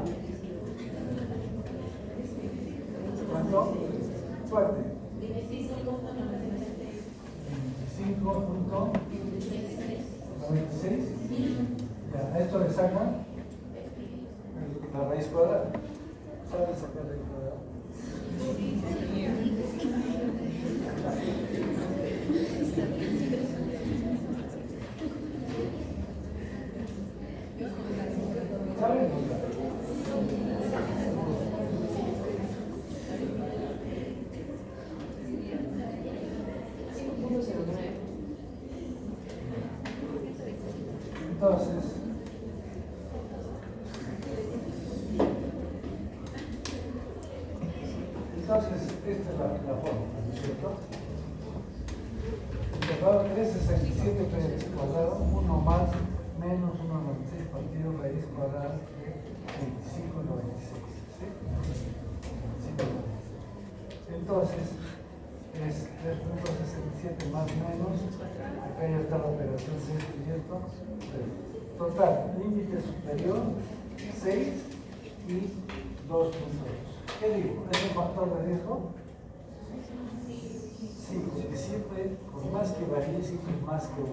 ¿Cuánto? Fuerte. 25.96. Ya, a esto le sacan la raíz cuadrada. ¿Saben sacar la raíz cuadrada? ¿Saben? Entonces, esta es la forma, ¿no es cierto? Intervalo 367 raíz cuadrada, 1 más menos 1,96 partido raíz cuadrada de 25,96. ¿Sí? 25,96. Entonces, es 3.67 más menos, acá ya está la operación de esto y esto. Total, límite superior 6 y 2.2. ¿Qué digo? ¿Es un factor de riesgo? Sí, porque siempre, por más que varíe, siempre es más que 1.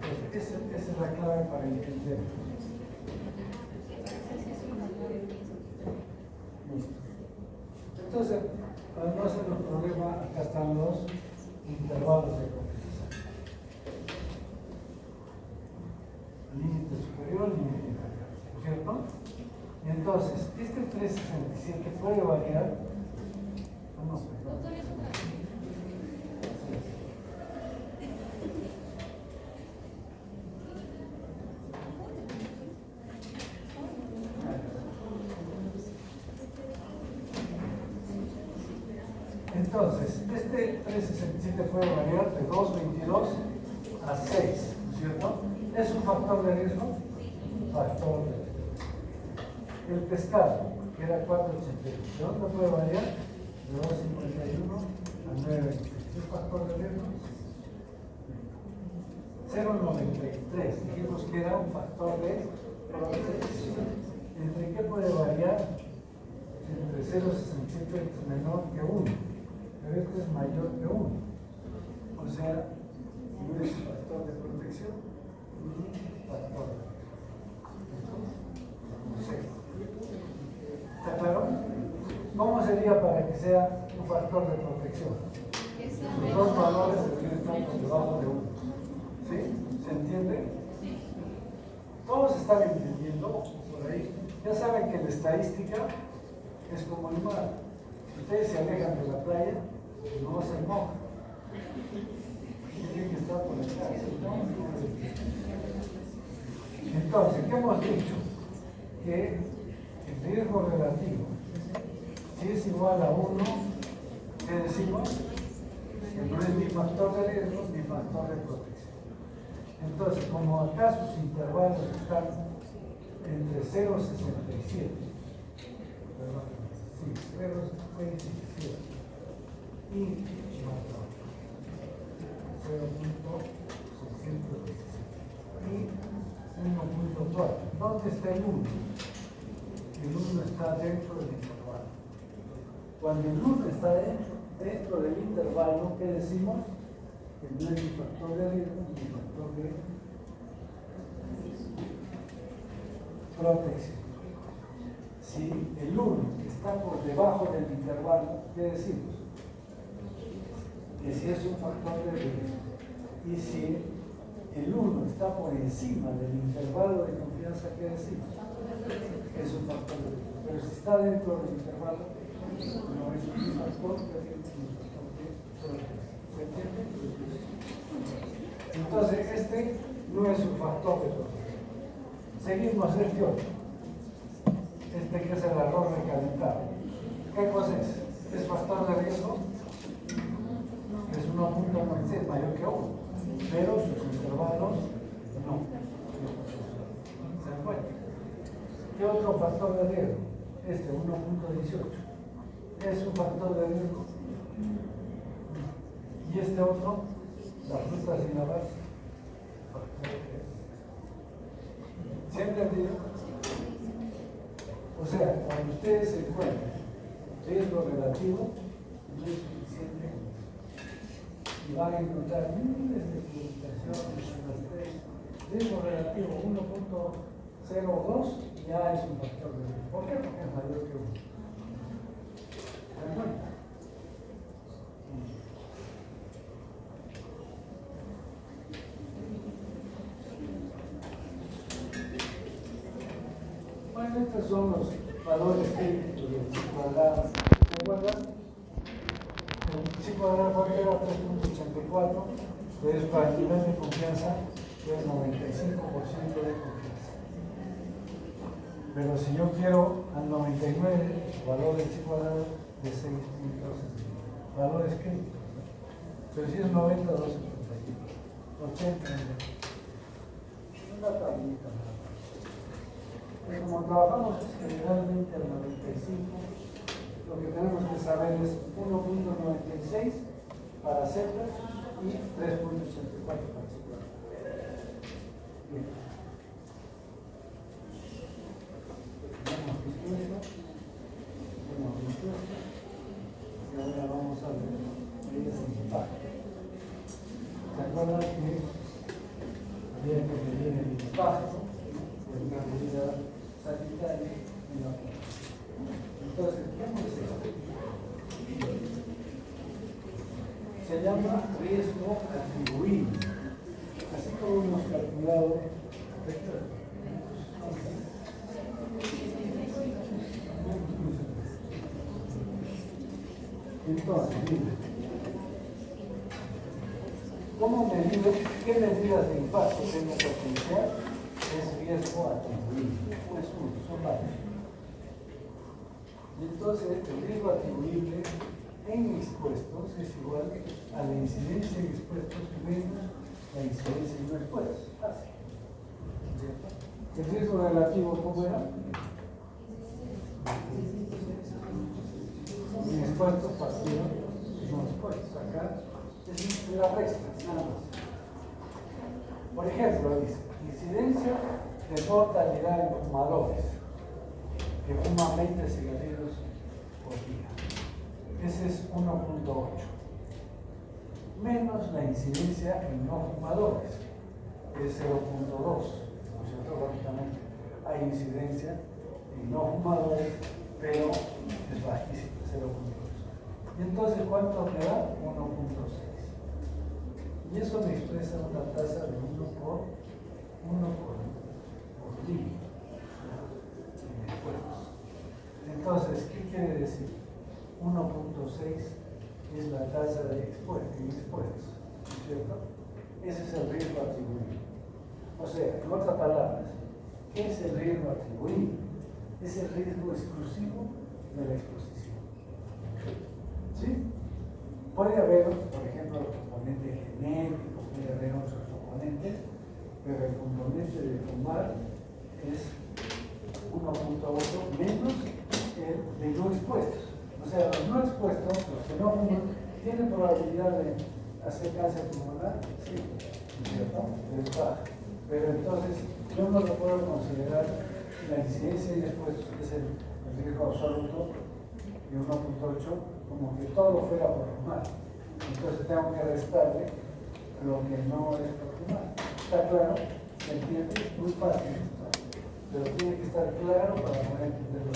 Entonces, esa es la clave para entender. Listo. Entonces, para no hacernos problema, acá están los intervalos de confianza. Límite superior, límite inferior, ¿cierto? Y entonces, este 367 puede variar. No, perdón. Entonces, este 367 puede variar de 2,22 a 6, ¿no es cierto? ¿Es un factor de riesgo? Factor de riesgo. El pescado, que era 4,81, ¿de dónde puede variar? De 2,51 a 9,26. ¿Es factor de riesgo? 0,93, dijimos que era un factor de protección. ¿Entre qué puede variar? Entre 0,67 es menor que 1, pero este es mayor que 1. O sea, no es factor de protección ni factor de riesgo. ¿Está claro? ¿Cómo sería para que sea un factor de protección? Los dos valores deberían estar por debajo de 1. ¿Sí? ¿Se entiende? Todos están entendiendo por ahí. Ya saben que la estadística es como el mar. Si ustedes se alejan de la playa, no se mojan. Tienen que estar por acá. Entonces, ¿qué hemos dicho? Que el riesgo relativo, si es igual a 1, ¿qué decimos? Que no es ni factor de riesgo ni factor de protección. Entonces, como acá sus intervalos están entre 0,67, perdón, sí, 0,67 y 0,617 y 1,4. ¿Dónde está el 1? El 1 está dentro del intervalo. Cuando el 1 está dentro del intervalo, ¿qué decimos? Que no es ni factor de riesgo ni factor de protección. Si el 1 está por debajo del intervalo, ¿qué decimos? Que si es un factor de riesgo. Y si el 1 está por encima del intervalo de confianza, ¿qué decimos? Que es un factor de riesgo. Pero si está dentro del intervalo, no es un factor de riesgo ni factor de protección. ¿Se entiende? Entonces, este no es un factor de protección. Seguimos este otro. Este que es el arroz recalentado. ¿Qué cosa es? ¿Es factor de riesgo? Es 1,96, mayor que 1. Pero sus intervalos no. ¿Se dan cuenta? ¿Qué otro factor de riesgo? Este, 1,18. ¿Es un factor de riesgo? Y este otro, las frutas y la base. ¿Se ha entendido? O sea, cuando ustedes se encuentran riesgo relativo, no es suficiente y van a encontrar miles de publicaciones en las redes. Riesgo relativo 1,02 ya es un factor de riesgo. ¿Por qué? Porque es mayor que 1. ¿Se dan cuenta? Bueno, estos son los valores críticos del chi cuadrado. ¿Se acuerdan? El chi cuadrado era 3,84, entonces para el nivel de confianza es 95% de confianza. Pero si yo quiero al 99, el valor del chi cuadrado de 6,12. Valores críticos. Pero si es 90, 12,81. 80, una tablita más. Pero como trabajamos generalmente al 95, lo que tenemos que saber es 1,96 para Z y 3,84 para Z. Bien. Tenemos visto esto. Y ahora vamos a ver el impacto. ¿Se acuerdan que había que medir el impacto de una medida sanitaria y la otra? Entonces, ¿cómo es esto? Se llama riesgo atribuible. Así como hemos calculado entonces, miren, ¿cómo medir? ¿Qué medidas de impacto tengo que utilizar? Es riesgo atribuible. No es uno, son varios. Y entonces, el riesgo atribuible en expuestos es igual a la incidencia en expuestos menos la incidencia en no expuestos. Fácil. ¿El riesgo relativo cómo era? En expuestos partido no expuestos. Acá es la resta, nada más. Por ejemplo, dice, incidencia de mortalidad en fumadores que fuman 20 cigarrillos por día. Ese es 1.8. Menos la incidencia en no fumadores, que es 0.2. ¿No es cierto? Lógicamente hay incidencia en no fumadores, pero es bajísima, 0.2. Y entonces, ¿cuánto me da? 1.6. Y eso me expresa una tasa de 1 por día en expuestos. Entonces, ¿qué quiere decir? 1.6 es la tasa de expuestos, ¿no es cierto? Ese es el riesgo atribuido. O sea, en otras palabras, ¿qué es el riesgo atribuido? Es el riesgo exclusivo de la exposición. ¿Sí? Puede haber, por ejemplo, los componentes genéticos, puede haber otros componentes, pero el componente de fumar es 1.8 menos el de no expuestos. O sea, los no expuestos, los que no fuman, ¿tienen probabilidad de hacer cáncer pulmonar? Sí, ¿cierto? Es baja. Pero entonces, yo no lo puedo considerar la incidencia de expuestos, que es el riesgo absoluto de 1.8, como que todo fuera por fumar. Entonces tengo que restarle lo que no es por fumar. ¿Está claro? ¿Se entiende? Es muy fácil, pero tiene que estar claro para poder entenderlo.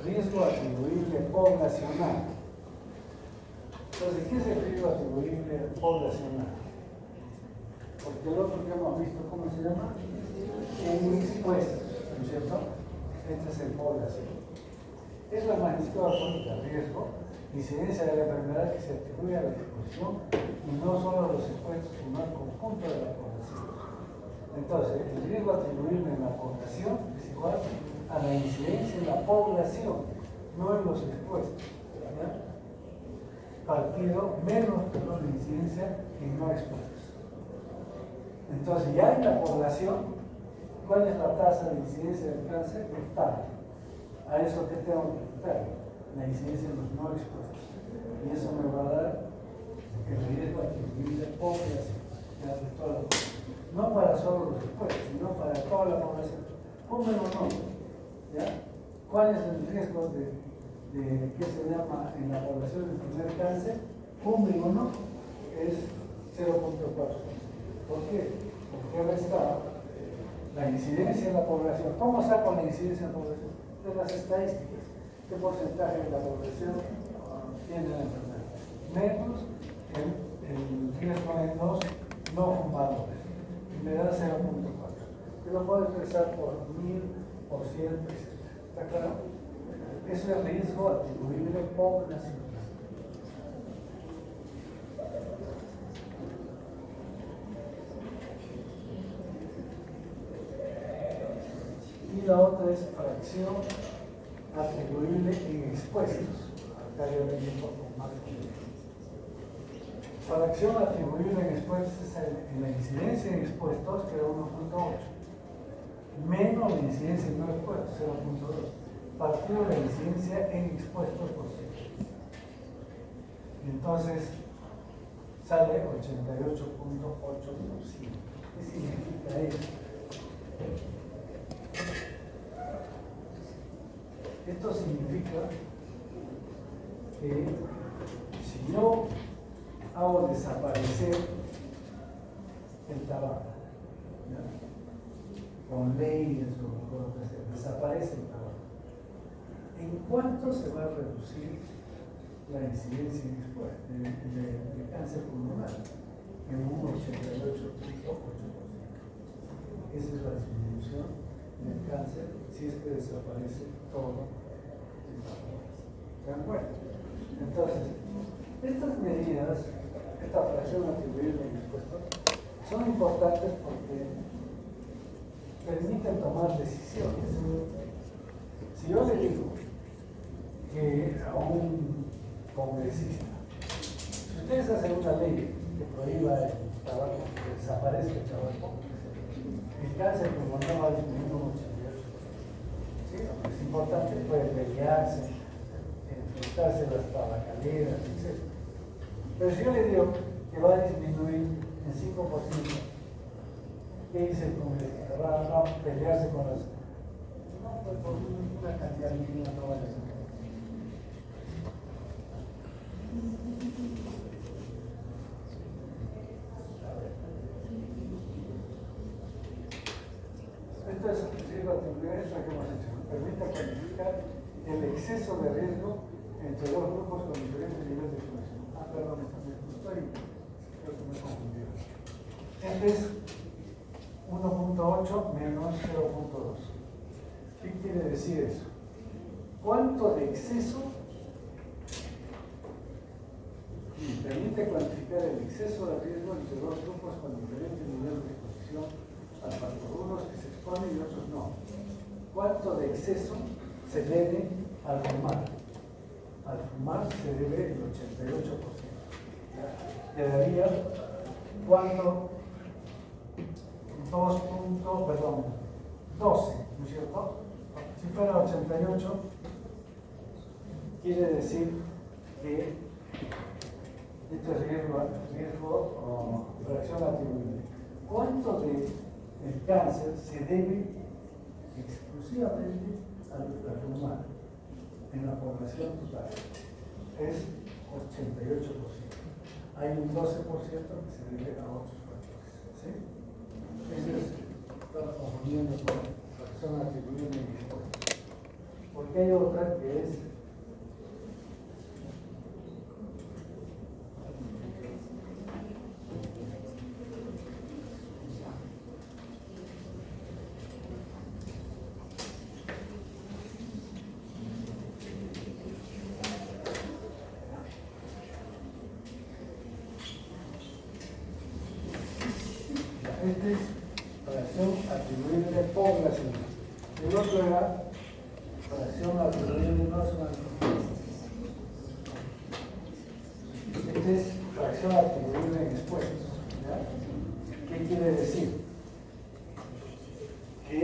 Riesgo atribuible poblacional. Entonces, ¿qué es el riesgo atribuible poblacional? Porque el otro que hemos visto, ¿cómo se llama? En expuestos, ¿no es cierto? Este es el población. Es la magnitud absoluta del riesgo, incidencia de la enfermedad que se atribuye a la exposición y no solo a los expuestos, sino al conjunto de la población. Entonces, el riesgo atribuible en la población es igual a la incidencia en la población, no en los expuestos. ¿Ya? Partido menos la incidencia en no expuestos. Entonces, ya en la población, ¿cuál es la tasa de incidencia del cáncer? Tal. A eso que tengo que quitar, la incidencia en los no expuestos. Y eso me va a dar el riesgo atribuible población. Ya de toda la población. No para solo los expuestos, sino para toda la población. Fumen o no. ¿Ya? ¿Cuál es el riesgo de qué se llama en la población del primer cáncer? Fumen o no, es 0.4. ¿Por qué? Porque ahora está la incidencia en la población. ¿Cómo saco la incidencia en la población? De las estadísticas. ¿Qué porcentaje de la población tiene la enfermedad? Menos el riesgo en los no fumadores. Y me da 0.4. Yo lo puedo expresar por 1000, por 100, etc. ¿Está claro? Eso es el riesgo atribuible poblacional. Y la otra es fracción atribuible en expuestos. Acá ya vengo un poco más. Fracción atribuible en expuestos es en la incidencia en expuestos, que era 1.8, menos la incidencia en no expuestos, 0.2, partido de la incidencia en expuestos por 100. Y entonces sale 88.8%. ¿Qué significa eso? Esto significa que si yo hago desaparecer el tabaco, ¿ya? Con leyes o lo que sea, desaparece el tabaco, ¿en cuánto se va a reducir la incidencia de cáncer pulmonar? En un 88.8%. Esa es la disminución del cáncer si es que desaparece todo el tabaco. ¿De acuerdo? Entonces, estas medidas esta fracción atribuible en expuesto, son importantes porque permiten tomar decisiones. Si yo le digo que a un congresista, si ustedes hacen una ley que prohíba el tabaco, que desaparezca el tabaco, el cáncer pulmonar va a disminuir un 88%. ¿Sí? Es importante, puede pelearse, enfrentarse a las tabacaleras, etc. Pero si yo le digo que va a disminuir en 5%, ¿qué dice el congresista? Va a pelearse con las... No, pues por una cantidad mínima no vale la pena. Esto es riesgo atribuible, es lo que hemos hecho. Permite cuantificar el exceso de riesgo entre dos grupos con diferentes niveles de exposición. Perdón, creo que me he confundido. Este es 1.8 menos 0.2. ¿Qué quiere decir eso? ¿Cuánto de exceso permite cuantificar el exceso de riesgo entre dos grupos con diferentes niveles de exposición al factor? Unos que se exponen y otros no. ¿Cuánto de exceso se debe al fumar? Al fumar se debe el 88%. Quedaría cuando 12, ¿no es cierto? Si fuera 88, quiere decir que esto es riesgo o fracción atribuible. ¿Cuánto del cáncer se debe exclusivamente al fumar en la población total? Es 88%. Hay un 12% que se debe a otros factores. ¿Sí? Eso es, estamos confundiendo con fracción atribuible en expuestos. Porque hay otra que es fracción atribuible poblacional. El otro era fracción atribuible nacional. Este es fracción atribuible en expuestos. ¿Ya? ¿Qué quiere decir? Que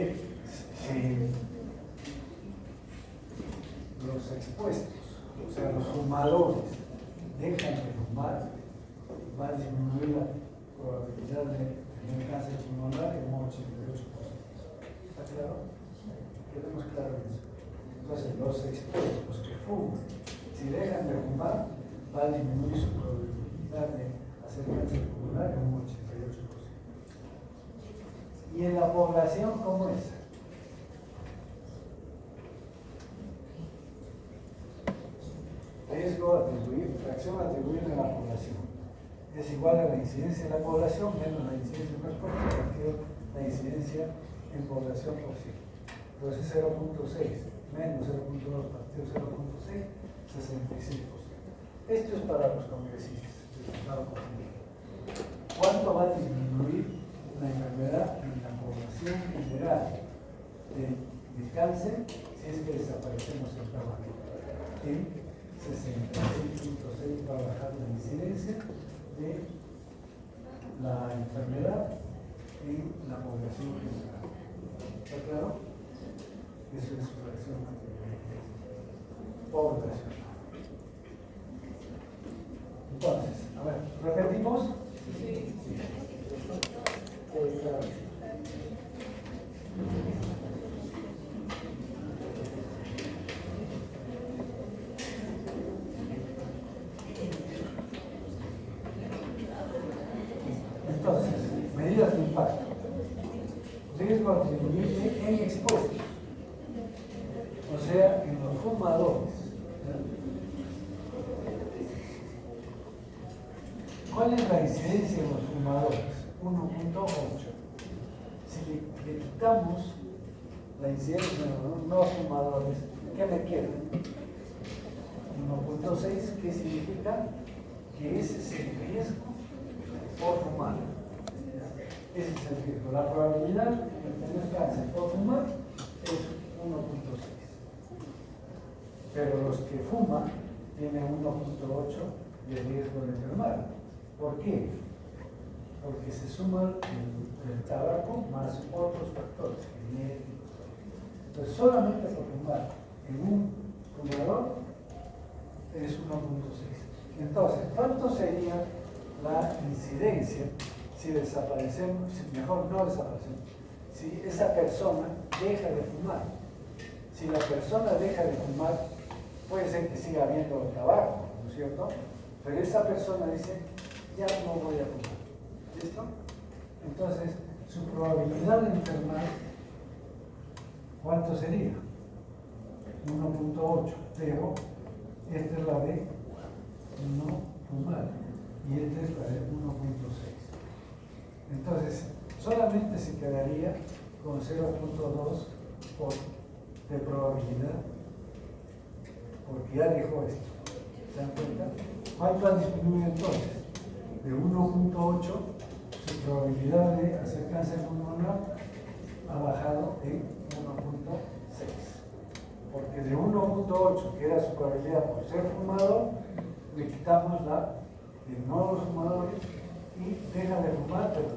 si los expuestos, o sea, los fumadores, dejan de fumar, va a disminuir la probabilidad de tener cáncer pulmonar en un 88%. ¿Está claro? Quedemos claros en eso. Entonces, los expuestos, los que fuman, si dejan de fumar, va a disminuir su probabilidad de hacer cáncer pulmonar en un 88%. ¿Y en la población cómo es? Riesgo atribuible, fracción atribuible a la población. Es igual a la incidencia de la población menos la incidencia en transporte partido la incidencia en población por sí. Entonces 0.6 menos 0.2 partido 0.6, 66%. Esto es para los congresistas. ¿Cuánto va a disminuir la enfermedad en la población general de cáncer si es que desaparecemos el tabaco? En 66.6 va a bajar la incidencia de la enfermedad en la población general. ¿Está claro? Eso es fracción poblacional. Entonces, a ver, ¿repetimos? Sí. Claro. Entonces, medidas de impacto. Riesgo atribuible en expuestos, o sea, en los fumadores. ¿Cuál es la incidencia en los fumadores? 1.8. Si le quitamos la incidencia en los no fumadores, ¿qué me queda? 1.6, ¿qué significa? que ese es el riesgo por fumar. Ese es el riesgo. La probabilidad de tener cáncer por fumar es 1.6. Pero los que fuman tienen 1.8 de riesgo de enfermar. ¿Por qué? Porque se suma el tabaco más otros factores genéticos. Entonces, solamente por fumar en un fumador es 1.6. Entonces, ¿cuánto sería la incidencia si desaparecemos, mejor no desaparecemos, si esa persona deja de fumar? Si la persona deja de fumar, puede ser que siga habiendo tabaco, ¿no es cierto? Pero esa persona dice, ya no voy a fumar. ¿Listo? Entonces, su probabilidad de enfermar, ¿cuánto sería? 1.8, pero esta es la de no fumar y esta es la de 1.6. Entonces, solamente se quedaría con 0.2 de probabilidad, porque ya dejó esto. ¿Se dan cuenta? ¿Cuánto ha disminuido entonces? De 1.8, su probabilidad de hacer cáncer pulmonar ha bajado en 1.6. Porque de 1.8, que era su probabilidad por ser fumador, le quitamos la de nuevos fumadores y deja de fumar, pero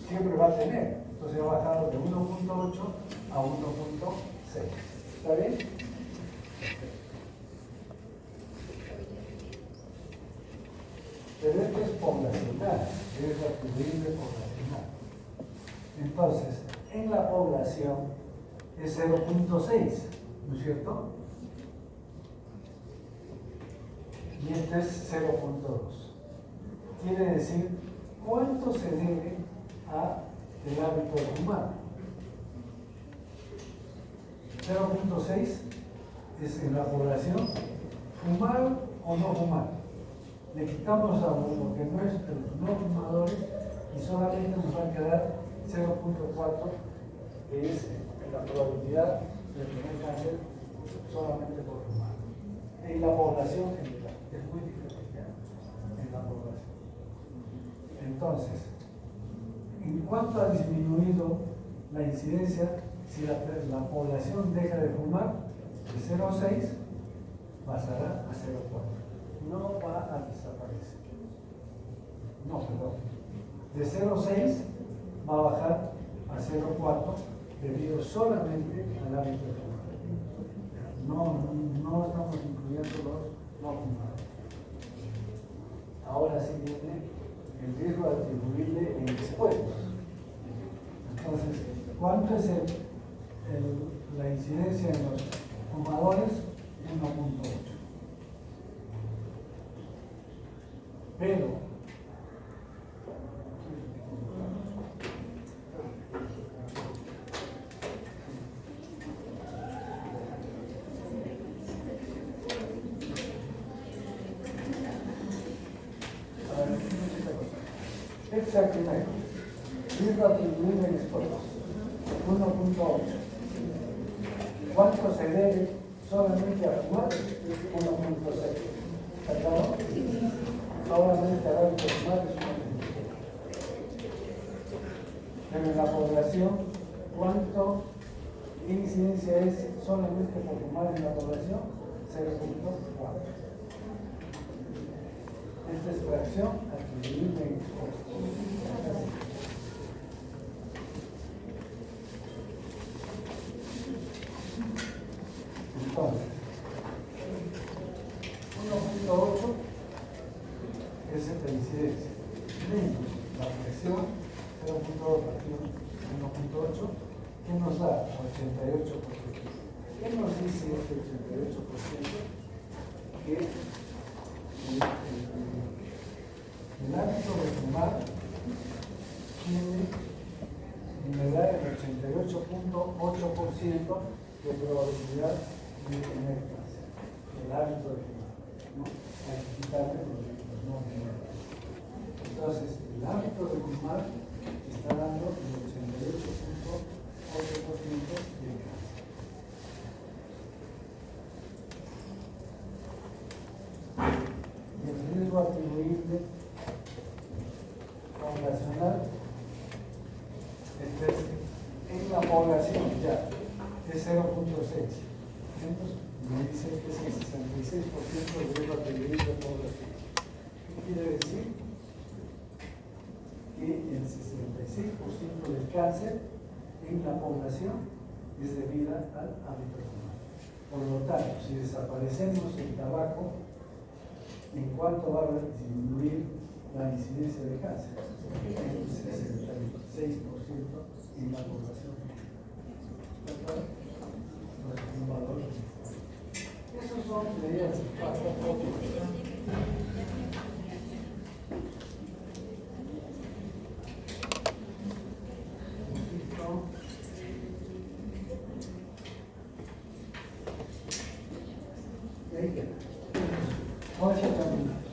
siempre va a tener. Entonces ha bajado de 1.8 a 1.6. ¿Está bien? Pero esto es poblacional, es atribuible poblacional. Entonces, en la población es 0.6, ¿no es cierto? Y este es 0.2. Quiere decir, ¿cuánto se debe al hábito de fumar? 0.6 es en la población, fumar o no fumar. Le quitamos a lo que no es de los no fumadores y solamente nos va a quedar 0.4, que es la probabilidad de tener cáncer solamente por fumar. En la población general, es muy diferente en la población. Entonces, ¿en cuánto ha disminuido la incidencia si la población deja de fumar? De 0.6 pasará a 0.4. No va a desaparecer. No, perdón. De 0.6 va a bajar a 0.4 debido solamente al hábito de fumar. No estamos incluyendo los no fumadores. Ahora sí viene el riesgo atribuible en expuestos. Entonces, ¿cuánto es la incidencia en los fumadores? 1.8. Pero este es el primero. Riesgo atribuible en expuestos. 1.8. ¿Cuánto se debe solamente a fumar? 1.6. ¿Está claro? Solamente a hábito de fumar es 1.6. Pero en la población, ¿cuánto incidencia es solamente por fumar en la población? 0.4. Esta es fracción atribuible en expuestos. Entonces, 1.8 es la incidencia, menos la presión, 0.2 partido 1.8, que nos da 88%. ¿Qué nos dice este 88%? Que el hábito de fumar me da el 88.8% de probabilidad de tener cáncer. El hábito de fumar, ¿no? Hay que quitarle los no fumadores. Entonces, el hábito de fumar está dando el 88.8% de cáncer. Y el riesgo riesgo atribuible poblacional. Entonces, en la población ya es 0.6. Me dice que es el 66% de riesgo atribuible de población. ¿Qué quiere decir? Que el 66% del cáncer en la población es debido al hábito humano. Por lo tanto, si desaparecemos el tabaco, ¿en cuánto va a disminuir la incidencia de cáncer? En un 66% en la población. ¿Está claro? No es un valor. Esos son medidas de impacto propio. Ahí queda. Vamos a terminar.